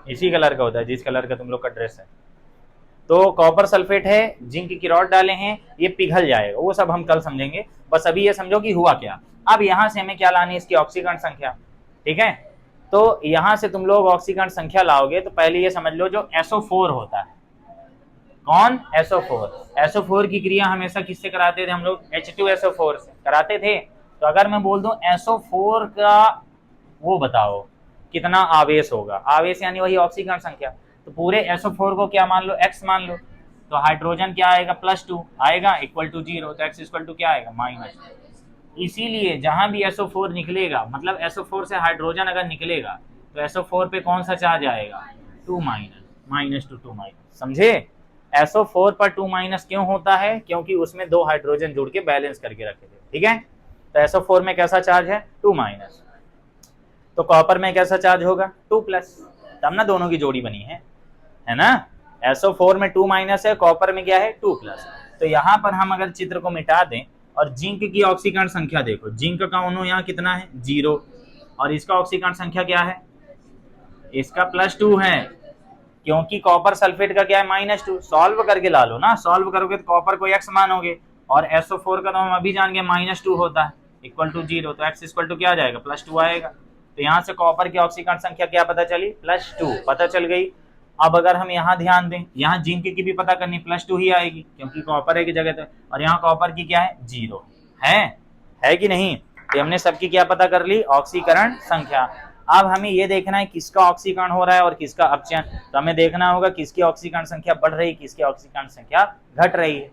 Speaker 1: इसी कलर का होता है जिस कलर का तुम लोग का ड्रेस है। तो कॉपर सल्फेट है, जिंक की रॉड डाले हैं, ये पिघल जाएगा, वो सब हम कल समझेंगे, बस अभी ये समझो कि हुआ क्या। अब यहां से हमें क्या लानी है, इसकी ऑक्सीकरण संख्या, ठीक है। तो यहां से तुम लोग ऑक्सीकरण संख्या लाओगे तो पहले ये समझ लो जो SO4 होता है, कौन, SO4 की क्रिया हमेशा किससे कराते थे हम लोग, H2SO4 से कराते थे। तो अगर मैं बोल दूं SO4 का वो बताओ कितना आवेश होगा, आवेश यानी वही ऑक्सीकरण संख्या, तो पूरे SO4 को क्या मान लो, x मान लो, तो हाइड्रोजन क्या आएगा, +2 आएगा, इक्वल टू 0, तो x इक्वल टू क्या आएगा, -। इसीलिए जहां भी SO4 निकलेगा, मतलब SO4 से हाइड्रोजन अगर निकलेगा तो SO4 पे कौन सा चार्ज आएगा, 2 -, -2 समझे। SO4 पर 2 क्यों होता है, क्योंकि उसमें 2 हाइड्रोजन जुड़ के बैलेंस करके रखे थे, ठीक है। तो SO4 में कैसा चार्ज है, 2 तो कॉपर में कैसा चार्ज होगा, 2+, तब ना दोनों की जोड़ी बनी है ना। SO4 में 2- है, कॉपर में क्या है, 2+। तो यहाँ पर हम अगर चित्र को मिटा दें और जिंक की ऑक्सीकरण संख्या देखो, जिंक का अणु यहाँ कितना है, 0, और इसका ऑक्सीकरण संख्या क्या है, इसका +2 है, क्योंकि कॉपर सल्फेट का क्या है, -2। सॉल्व करके ला लो ना, सॉल्व करोगे तो कॉपर को x मानोगे, और SO4 का तो हम अभी जान गए -2 होता है, इक्वल टू 0, तो x इक्वल टू क्या आ जाएगा, +2 आएगा। तो यहाँ से कॉपर की ऑक्सीकरण संख्या क्या पता चली, +2 पता चल गई। अब अगर हम यहाँ ध्यान दें, यहाँ जिंक की भी पता करनी, +2 ही आएगी क्योंकि कॉपर है की जगह, और यहाँ कॉपर की क्या है, 0 है कि नहीं। तो हमने सबकी क्या पता कर ली, ऑक्सीकरण संख्या। अब हमें ये देखना है किसका ऑक्सीकरण हो रहा है और किसका अपचयन, तो हमें देखना होगा किसकी ऑक्सीकरण संख्या बढ़ रही, किसकी ऑक्सीकरण संख्या घट रही है।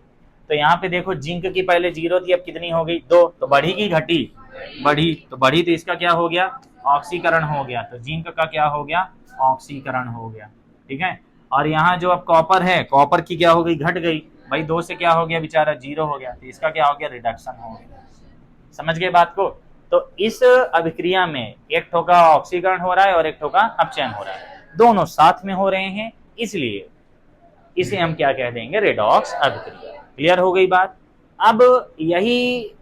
Speaker 1: तो यहाँ पे देखो जिंक की पहले 0 थी, अब कितनी हो गई, 2, तो बढ़ी की घटी, बढ़ी, तो इसका क्या हो गया, ऑक्सीकरण हो गया। तो जिंक का क्या हो गया, ऑक्सीकरण हो गया, ठीक है। और यहाँ जो अब कॉपर है, कॉपर की क्या हो गई, घट गई, भाई 2 से क्या हो गया बेचारा, 0 हो गया, तो इसका क्या हो गया, रिडक्शन हो गया। समझ गए बात को। तो इस अभिक्रिया में एक ठो का ऑक्सीकरण हो रहा है और एक ठो का अपचयन हो रहा है, दोनों साथ में हो रहे हैं, इसलिए इसे हम क्या कह देंगे, रेडॉक्स अभिक्रिया। क्लियर हो गई बात। अब यही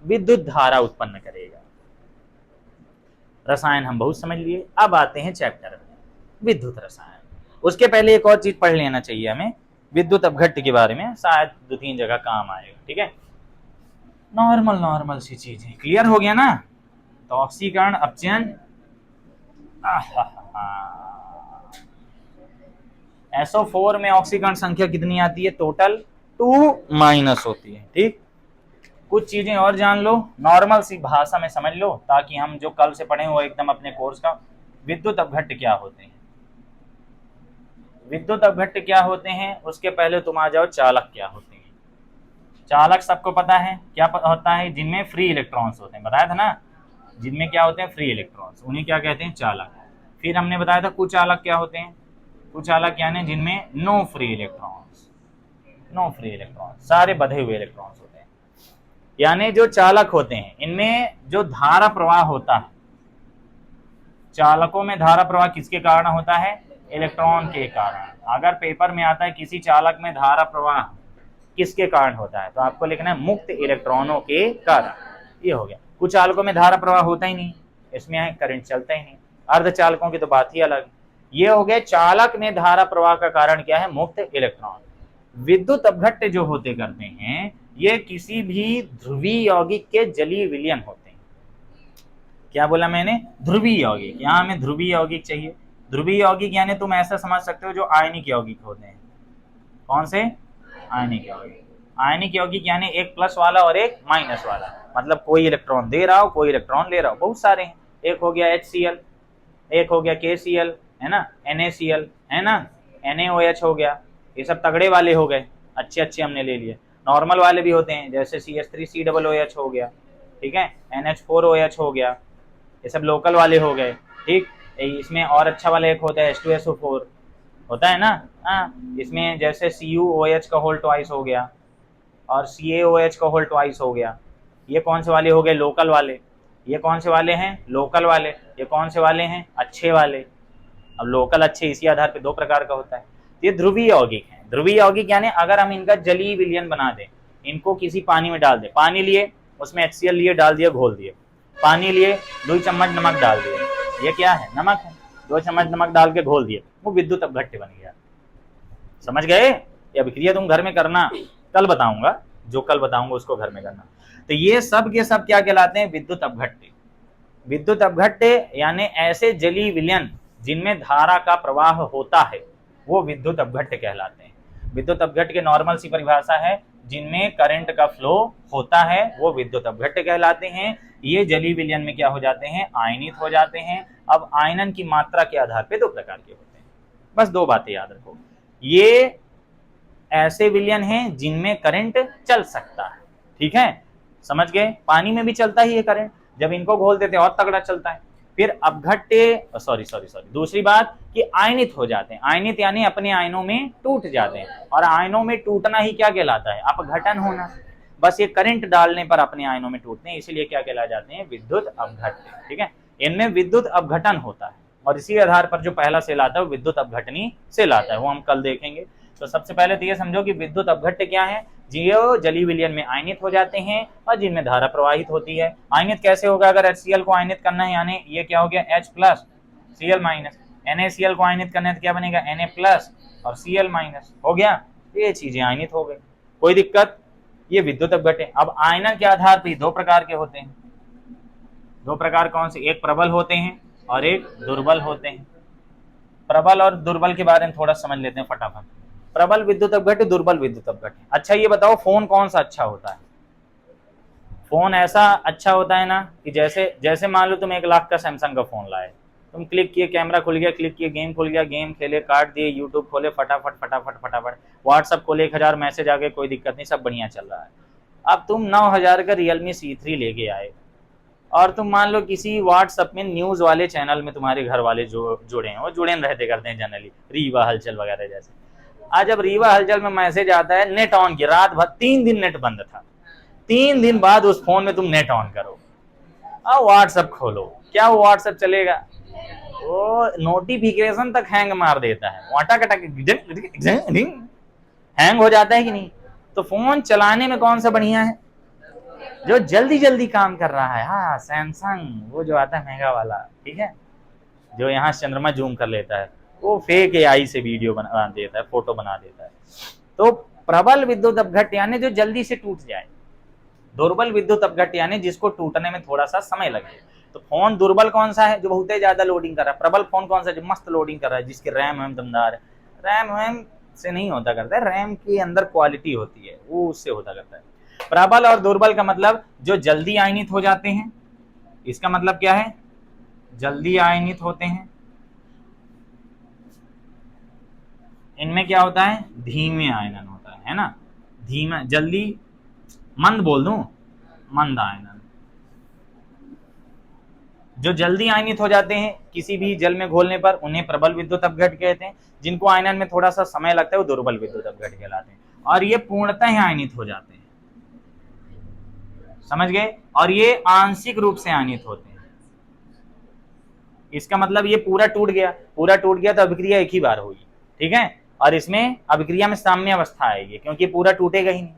Speaker 1: विद्युत धारा उत्पन्न करेगा। रसायन हम बहुत समझ लिए, अब आते हैं चैप्टर में विद्युत रसायन। उसके पहले एक और चीज पढ़ लेना चाहिए हमें, विद्युत अपघट्य के बारे में, शायद 2-3 जगह काम आएगा, ठीक है। नॉर्मल सी चीजें, क्लियर हो गया ना। तो ऑक्सीकरण, अपचयन, SO4 में ऑक्सीकरण संख्या कितनी आती है, टोटल 2- होती है, ठीक। कुछ चीजें और जान लो, नॉर्मल सी भाषा में समझ लो, ताकि हम जो कल से पढ़े वो एकदम अपने कोर्स का। विद्युत अपघट्य क्या होते हैं, विद्युत अपघट्य क्या होते हैं, उसके पहले तुम आ जाओ चालक क्या होते हैं। चालक सबको पता है क्या होता है, जिनमें फ्री इलेक्ट्रॉन्स होते हैं, बताया था ना, जिनमें क्या होते हैं, फ्री इलेक्ट्रॉन्स, उन्हें क्या कहते हैं, चालक। फिर हमने बताया था कुचालक क्या होते हैं, कुचालक यानी जिनमें नो फ्री इलेक्ट्रॉन्स, सारे बधे हुए इलेक्ट्रॉन्स होते हैं। यानी जो चालक होते हैं इनमें जो धारा प्रवाह होता है, चालकों में धारा प्रवाह किसके कारण होता है, इलेक्ट्रॉन के कारण। अगर पेपर में आता है किसी चालक में धारा प्रवाह किसके कारण होता है, तो आपको लिखना है मुक्त इलेक्ट्रॉनों के कारण, ये हो गया। कुछ चालकों में धारा प्रवाह होता ही नहीं, इसमें करंट चलता ही नहीं। अर्धचालकों की तो बात ही अलग, ये हो गए चालक में धारा प्रवाह का कारण क्या है, मुक्त इलेक्ट्रॉन। विद्युत अपघट्य जो होते करते हैं ये किसी भी ध्रुवीय यौगिक के जलीय विलयन होते हैं। क्या बोला मैंने, ध्रुवीय यौगिक। यहाँ हमें ध्रुवीय यौगिक चाहिए। ध्रुवीय यौगिक यानी तुम ऐसा समझ सकते हो जो आयनिक यौगिक होते हैं। कौन से, आयनिक यौगिक। आयनिक यौगिक यानी एक प्लस वाला और एक माइनस वाला, मतलब कोई इलेक्ट्रॉन दे रहा हो कोई इलेक्ट्रॉन ले रहा हो, बहुत सारे हैं। एक हो गया HCl, एक हो गया KCl, है ना, NaCl, है ना, NaOH हो गया। ये सब तगड़े वाले हो गए, अच्छे अच्छे हमने ले लिए। नॉर्मल वाले भी होते हैं जैसे CH3COOH हो गया, ठीक है, NH4OH हो गया, ये सब लोकल वाले हो गए। ठीक, इसमें और अच्छा वाला एक होता है H2SO4 होता है ना, हाँ, इसमें जैसे CuOH का होल ट्वाइस हो गया और CaOH का होल ट्वाइस हो गया। ये कौन से वाले हो गए, लोकल वाले। ये कौन से वाले हैं, लोकल वाले। ये कौन से वाले हैं, अच्छे वाले। अब लोकल अच्छे इसी आधार पे दो प्रकार का होता है। ये ध्रुवीय यौगिक है। ध्रुवीय यौगिक यानी अगर हम इनका जलीय विलयन बना दें, इनको किसी पानी में डाल दें, पानी लिए उसमें HCl लिए डाल दिया घोल दिए, पानी लिए 2 चम्मच नमक डाल दिए, ये क्या है, नमक है, 2 चम्मच नमक डाल के घोल दिए, वो विद्युत अपघट्य बन गया। समझ गए। ये अभिक्रिया तुम घर में करना, कल बताऊंगा, जो कल बताऊंगा उसको घर में करना। तो ये सब के सब क्या कहलाते हैं, विद्युत अपघट्य। विद्युत अपघट्य यानी ऐसे जलीय विलयन जिनमें धारा का प्रवाह होता है वो विद्युत अपघट्य कहलाते हैं। विद्युत अपघट्य के नॉर्मल सी परिभाषा है, जिनमें करंट का फ्लो होता है वो विद्युत अपघट्य कहलाते हैं। ये जलीय विलयन में क्या हो जाते हैं, आयनित हो जाते हैं। अब आयनन की मात्रा के आधार पे दो प्रकार के होते हैं, बस दो बातें याद रखो। ये ऐसे विलयन हैं जिनमें करंट चल सकता है, ठीक है, समझ गए। पानी में भी चलता ही है करंट, जब इनको घोल देते हैं और तगड़ा चलता है। फिर अपघट्य, सॉरी दूसरी बात कि आयनित हो जाते हैं। आयनित यानी अपने आयनों में टूट जाते हैं, और आयनों में टूटना ही क्या कहलाता है, अपघटन होना। बस ये करंट डालने पर अपने आयनों में टूटते हैं, इसीलिए क्या कहला जाते हैं, विद्युत अपघट्य। ठीक है, इनमें विद्युत अपघटन होता है, और इसी आधार पर जो पहला सेल आता है वो विद्युत अपघटनी सेल आता है, वो हम कल देखेंगे। तो सबसे पहले तो ये समझो कि विद्युत अपघट्य क्या है, जो जलीय विलयन में आयनित हो जाते हैं और जिनमें धारा प्रवाहित होती है। आयनित कैसे होगा, अगर HCl को आयनित करना है, यानी ये क्या हो गया H plus Cl minus, NaCl को आयनित करना है तो क्या बनेगा Na प्लस और Cl माइनस, हो गया, ये चीजें आयनित हो गई, कोई दिक्कत। ये विद्युत अपघट्य। अब आयनन के आधार पर दो प्रकार के होते हैं। दो प्रकार कौन से, एक प्रबल होते हैं और एक दुर्बल होते हैं। प्रबल और दुर्बल के बारे में थोड़ा समझ लेते हैं फटाफट। प्रबल विद्युत अपघट्य, दुर्बल विद्युत अपघट्य। अच्छा ये बताओ फोन कौन सा अच्छा होता है। फोन ऐसा अच्छा होता है ना कि जैसे मान लो तुम 1 लाख का सैमसंग का फोन लाए, तुम क्लिक किए, कैमरा खुल गया, क्लिक किए, गेम खुल गया, गेम खेले, काट दिए, यूट्यूब खोले, फटाफट, व्हाट्सअप खोले, 1000 मैसेज आ गए, कोई दिक्कत नहीं, सब बढ़िया चल रहा है। अब तुम 9000 का Realme C3 लेके आए, और तुम मान लो किसी व्हाट्सएप में न्यूज वाले चैनल में तुम्हारे घर वाले जो जुड़े हैं, वो जुड़े रहते करते हैं जनरली, रीवा हलचल वगैरह जैसे। आज जब रीवा हलचल में मैसेज आता है नेट ऑन की, रात भर 3 दिन नेट बंद था, 3 दिन बाद उस फोन में तुम नेट ऑन करो, अब व्हाट्सएप खोलो, क्या वो व्हाट्सएप चलेगा, वो नोटिफिकेशन तक हैंग मार देता है, हैंग हो जाता है कि नहीं। तो फोन चलाने में कौन सा बढ़िया है, जो जल्दी जल्दी काम कर रहा है, हाँ सैमसंग, वो जो आता है महंगा वाला, ठीक है, जो यहाँ चंद्रमा जूम कर लेता है, वो फेक AI से वीडियो बना देता है, फोटो बना देता है। तो प्रबल विद्युत अपघट्य यानी जो जल्दी से टूट जाए, दुर्बल विद्युत अपघट्य यानी जिसको टूटने में थोड़ा सा समय लगे। तो फोन दुर्बल कौन सा है, जो बहुत ही ज्यादा लोडिंग कर रहा है। प्रबल फोन कौन सा है, जो मस्त लोडिंग कर रहा है, जिसकी रैम है दमदार है। रैम से नहीं होता करता है, रैम के अंदर क्वालिटी होती है, वो उससे होता करता है। प्रबल और दुर्बल का मतलब जो जल्दी आयनित हो जाते हैं, इसका मतलब क्या है, जल्दी आयनित होते हैं। इनमें क्या होता है, धीमे आयनन होता है ना, धीमा, जल्दी, मंद बोल दूं, मंद आयनन। जो जल्दी आयनित हो जाते हैं किसी भी जल में घोलने पर, उन्हें प्रबल विद्युत अपघट्य कहते हैं। जिनको आयनन में थोड़ा सा समय लगता है वो दुर्बल विद्युत अपघट्य कहलाते हैं। और ये पूर्णतः ही आयनित हो जाते हैं, समझ गए। और ये आंशिक रूप से आयनित होते हैं। इसका मतलब ये पूरा टूट गया तो अभिक्रिया एक ही बार होगी, ठीक है। और इसमें अभिक्रिया में साम्य अवस्था आएगी, क्योंकि पूरा टूटेगा ही नहीं।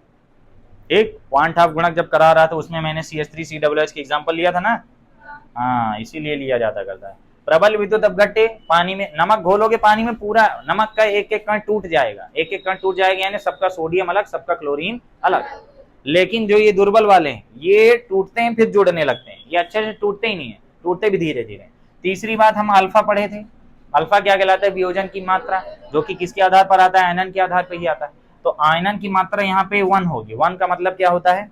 Speaker 1: ठीक, क्वांट हाफ गुणक जब करा रहा था उसमें मैंने CH3COOH की एग्जांपल लिया था ना, हाँ, इसीलिए लिया जाता करता है। प्रबल विद्युत अपघट्य पानी में नमक घोलोगे, पानी में पूरा नमक का एक एक कण टूट जाएगा, एक एक कण टूट जाएगा, यानी सबका सोडियम अलग, सबका क्लोरीन अलग। लेकिन जो ये दुर्बल वाले हैं ये टूटते हैं फिर जुड़ने लगते हैं, ये अच्छे से टूटते ही नहीं है, टूटते भी धीरे धीरे। तीसरी बात हम अल्फा पढ़े थे, अल्फा क्या कहलाता है? वियोजन की मात्रा, जो कि किसके आधार पर आता है? आयनन के आधार पर ही आता है। तो आयनन की मात्रा यहाँ पे 1 होगी। 1 का मतलब क्या होता है?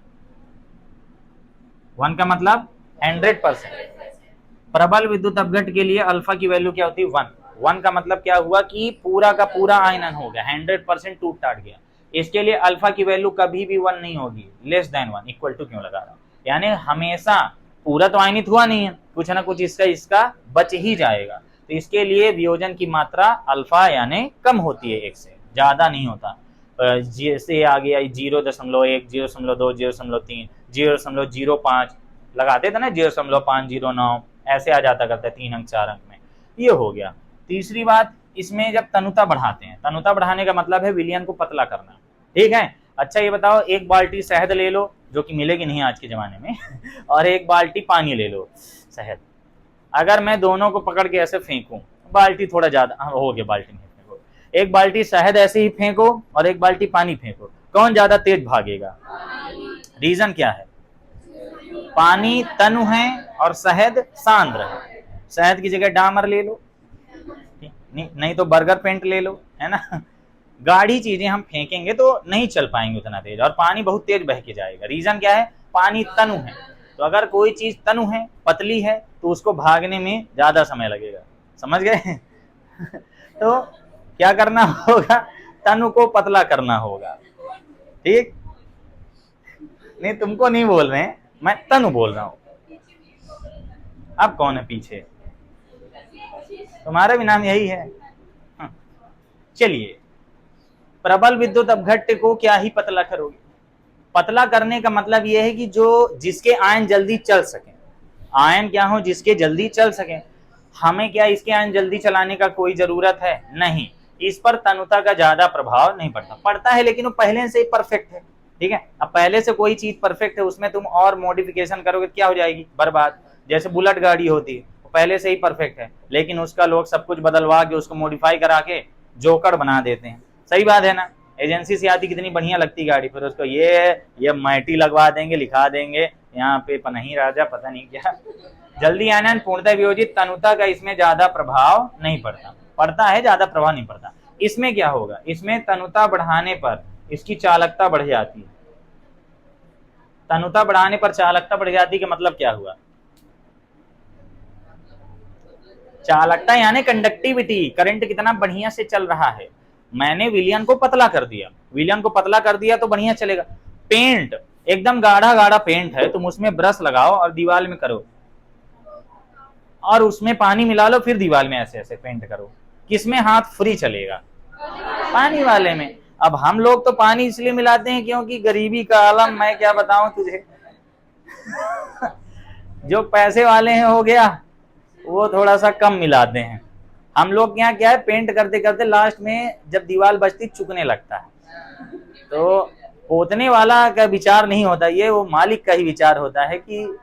Speaker 1: 1 का मतलब 100%। प्रबल विद्युत अपघट्य के लिए अल्फा की वैल्यू क्या होती है? 1। 1 का मतलब क्या हुआ कि पूरा का पूरा आयनन हो गया, 100% टूट टाट गया। इसके लिए अल्फा की वैल्यू कभी भी 1 नहीं होगी, लेस देन 1, इक्वल टू क्यों लगा रहा हूं, यानी हमेशा पूरा तो आयनित हुआ नहीं है, कुछ ना कुछ इसका बच ही जाएगा। तो इसके लिए वियोजन की मात्रा अल्फा यानी कम होती है, 1 से ज्यादा नहीं होता। जैसे आ गया 0.1, 0.2, 0.3, 0.05 लगाते थे ना, 0.509 ऐसे आ जाता करता है 3 अंक 4 अंक में, ये हो गया। तीसरी बात, इसमें जब तनुता बढ़ाते हैं, तनुता बढ़ाने का मतलब है विलयन को पतला करना, ठीक है। अच्छा ये बताओ, एक बाल्टी शहद ले लो, जो कि मिलेगी नहीं आज के जमाने में और एक बाल्टी पानी ले लो शहद, अगर मैं दोनों को पकड़ के ऐसे फेंकूं, बाल्टी थोड़ा ज्यादा हो गया, बाल्टी नहीं फेंको, एक बाल्टी शहद ऐसे ही फेंको और एक बाल्टी पानी फेंको, कौन ज्यादा तेज भागेगा? रीजन क्या है? पानी तनु है और शहद सांद्र है। शहद की जगह डामर ले लो, नहीं तो बर्गर पेंट ले लो, है ना। गाढ़ी चीजें हम फेंकेंगे तो नहीं चल पाएंगे उतना तेज, और पानी बहुत तेज बह के जाएगा। रीजन क्या है? पानी तनु है। तो अगर कोई चीज तनु है, पतली है, तो उसको भागने में ज्यादा समय लगेगा, समझ गए? तो क्या करना होगा? तनु को पतला करना होगा, ठीक। नहीं तुमको नहीं बोल रहे हैं, मैं तनु बोल रहा हूं। अब कौन है पीछे? तुम्हारा भी नाम यही है। चलिए, प्रबल विद्युत अपघट्य को क्या ही पतला करोगे? पतला करने का मतलब यह है कि जो जिसके आयन जल्दी चल सके, आयन क्या हो? जिसके जल्दी चल सके। हमें क्या इसके आयन जल्दी चलाने का कोई जरूरत है? नहीं। इस पर तनुता का ज्यादा प्रभाव नहीं पड़ता, पड़ता है लेकिन वो पहले से ही परफेक्ट है, ठीक है। अब पहले से कोई चीज परफेक्ट है, उसमें तुम और मॉडिफिकेशन करोगे क्या हो जाएगी? बर्बाद। जैसे बुलेट गाड़ी होती है, पहले से ही परफेक्ट है, लेकिन उसका लोग सब कुछ बदलवा के उसको मॉडिफाई करा के जोकर बना देते हैं। सही बात है ना? एजेंसी से आती कितनी बढ़िया लगती गाड़ी, फिर उसको ये मैटी लगवा देंगे, लिखा देंगे यहाँ पे पनही राजा पता नहीं क्या। जल्दी आयनन पूर्णतः वियोजित, तनुता का इसमें ज्यादा प्रभाव नहीं पड़ता, पड़ता है ज्यादा प्रभाव नहीं पड़ता। इसमें क्या होगा? इसमें तनुता बढ़ाने पर इसकी चालकता बढ़ जाती है। तनुता बढ़ाने पर चालकता बढ़ जाती है, मतलब क्या हुआ? चालकता यानी कंडक्टिविटी, करंट कितना बढ़िया से चल रहा है। मैंने विलयन को पतला कर दिया, विलयन को पतला कर दिया तो बढ़िया चलेगा। पेंट एकदम गाढ़ा गाढ़ा पेंट है, तुम उसमें ब्रश लगाओ और दीवार में करो, और उसमें पानी मिला लो, फिर दीवार में ऐसे ऐसे पेंट करो, किसमें हाथ फ्री चलेगा? पानी वाले में। अब हम लोग तो पानी इसलिए मिलाते हैं क्योंकि गरीबी का आलम, मैं क्या बताऊं तुझे। जो पैसे वाले हैं हो गया, वो थोड़ा सा कम मिलाते हैं। हम लोग यहाँ क्या है, पेंट करते करते लास्ट में जब दीवार बचती चुकने लगता है, तो पोतने वाला का विचार नहीं होता, ये वो मालिक का ही विचार होता है कि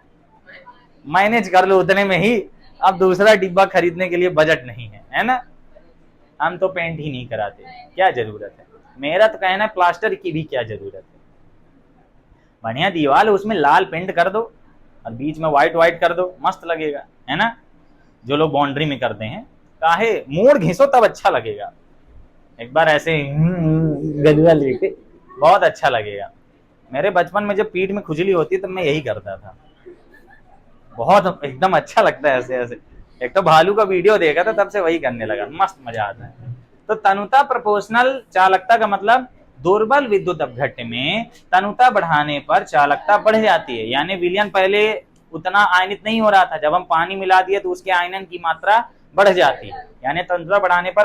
Speaker 1: मैनेज कर लो उतने में ही, अब दूसरा डिब्बा खरीदने के लिए बजट नहीं है ना। हम तो पेंट ही नहीं कराते, क्या जरूरत है। मेरा तो कहना है प्लास्टर की भी क्या जरूरत है, बढ़िया दीवार उसमें लाल पेंट कर दो और बीच में व्हाइट व्हाइट कर दो, मस्त लगेगा, है ना। जो लोग बाउंड्री में करते हैं, काहे मोड़ घिसो तब अच्छा लगेगा। एक बार ऐसे गजवा लेके बहुत अच्छा लगेगा। मेरे बचपन में जब पीठ में खुजली होती तब मैं यही करता था, बहुत एकदम अच्छा लगता है ऐसे ऐसे। एक तो भालू का वीडियो देखा था, तब से वही करने लगा, मस्त मजा आता है। तो तनुता प्रोपोर्शनल चालकता का मतलब दुर्बल विद्युत अपघट्य में तनुता बढ़ाने पर चालकता बढ़ जाती है, यानी विलयन पहले उतना आयनित नहीं हो रहा था, जब हम पानी मिला दिए तो उसके आयनन की मात्रा बढ़ जाती है, यानी तनुता बढ़ाने पर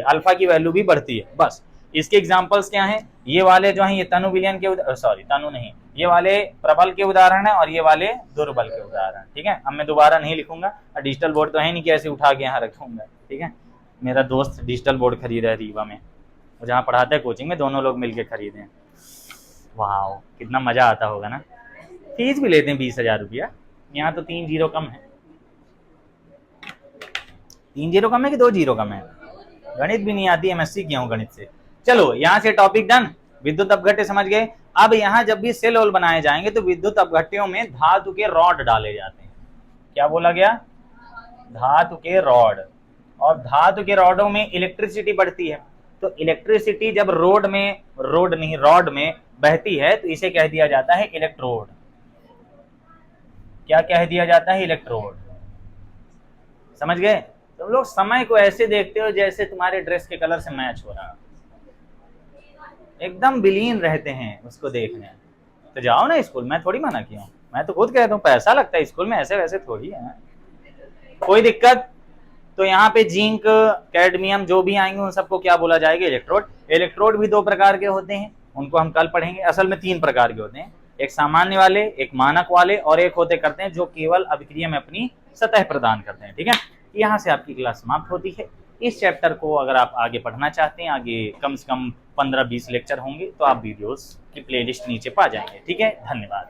Speaker 1: अल्फा की वैल्यू भी बढ़ती है। बस इसके एग्जांपल्स क्या हैं? ये वाले जो हैं ये तनु विलयन के, सॉरी तनु नहीं, ये वाले प्रबल के उदाहरण है और ये वाले दुर्बल के उदाहरण, ठीक है। अब मैं दोबारा नहीं लिखूंगा, डिजिटल बोर्ड तो है नहीं कि ऐसे उठा के यहाँ रखूंगा, ठीक है। मेरा दोस्त डिजिटल बोर्ड खरीदा है रीवा में, जहाँ पढ़ाते हैं कोचिंग में, दोनों लोग मिलके खरीदे हैं। वाह कितना मजा आता होगा ना। फीस भी लेते हैं 20,000 रुपया, यहाँ तो 3 जीरो कम है। 3 जीरो कम है कि 2 जीरो कम है? गणित भी नहीं आती, एमएससी किया हूं गणित से। चलो यहाँ से टॉपिक डन, विद्युत अपघट्य समझ गए। अब यहाँ जब भी सेल होल बनाए जाएंगे तो विद्युत अपघट्यों में धातु के रॉड डाले जाते हैं। क्या बोला गया? धातु के रॉड। और धातु के रॉडों में इलेक्ट्रिसिटी बढ़ती है, तो इलेक्ट्रिसिटी जब रॉड में बहती है तो इसे कह दिया जाता है इलेक्ट्रोड। क्या कह दिया जाता है? इलेक्ट्रोड। समझ गए? तुम लोग समय को ऐसे देखते हो जैसे तुम्हारे ड्रेस के कलर से मैच हो रहा, एकदम विलीन रहते हैं उसको देखने। तो जाओ ना स्कूल, मैं थोड़ी मना किया हूं, मैं तो खुद कहता हूँ पैसा लगता है स्कूल में, ऐसे वैसे थोड़ी है। कोई दिक्कत? तो यहाँ पे जिंक, कैडमियम जो भी आएंगे उन सबको क्या बोला जाएगा? इलेक्ट्रोड। इलेक्ट्रोड भी 2 प्रकार के होते हैं, उनको हम कल पढ़ेंगे। असल में 3 प्रकार के होते हैं, एक सामान्य वाले, एक मानक वाले और एक होते करते हैं जो केवल अभिक्रिया में अपनी सतह प्रदान करते हैं। ठीक है, यहाँ से आपकी क्लास समाप्त होती है। इस चैप्टर को अगर आप आगे पढ़ना चाहते हैं, आगे कम से कम 15-20 लेक्चर होंगे, तो आप वीडियोस की प्लेलिस्ट नीचे पा जाएंगे। ठीक है, धन्यवाद।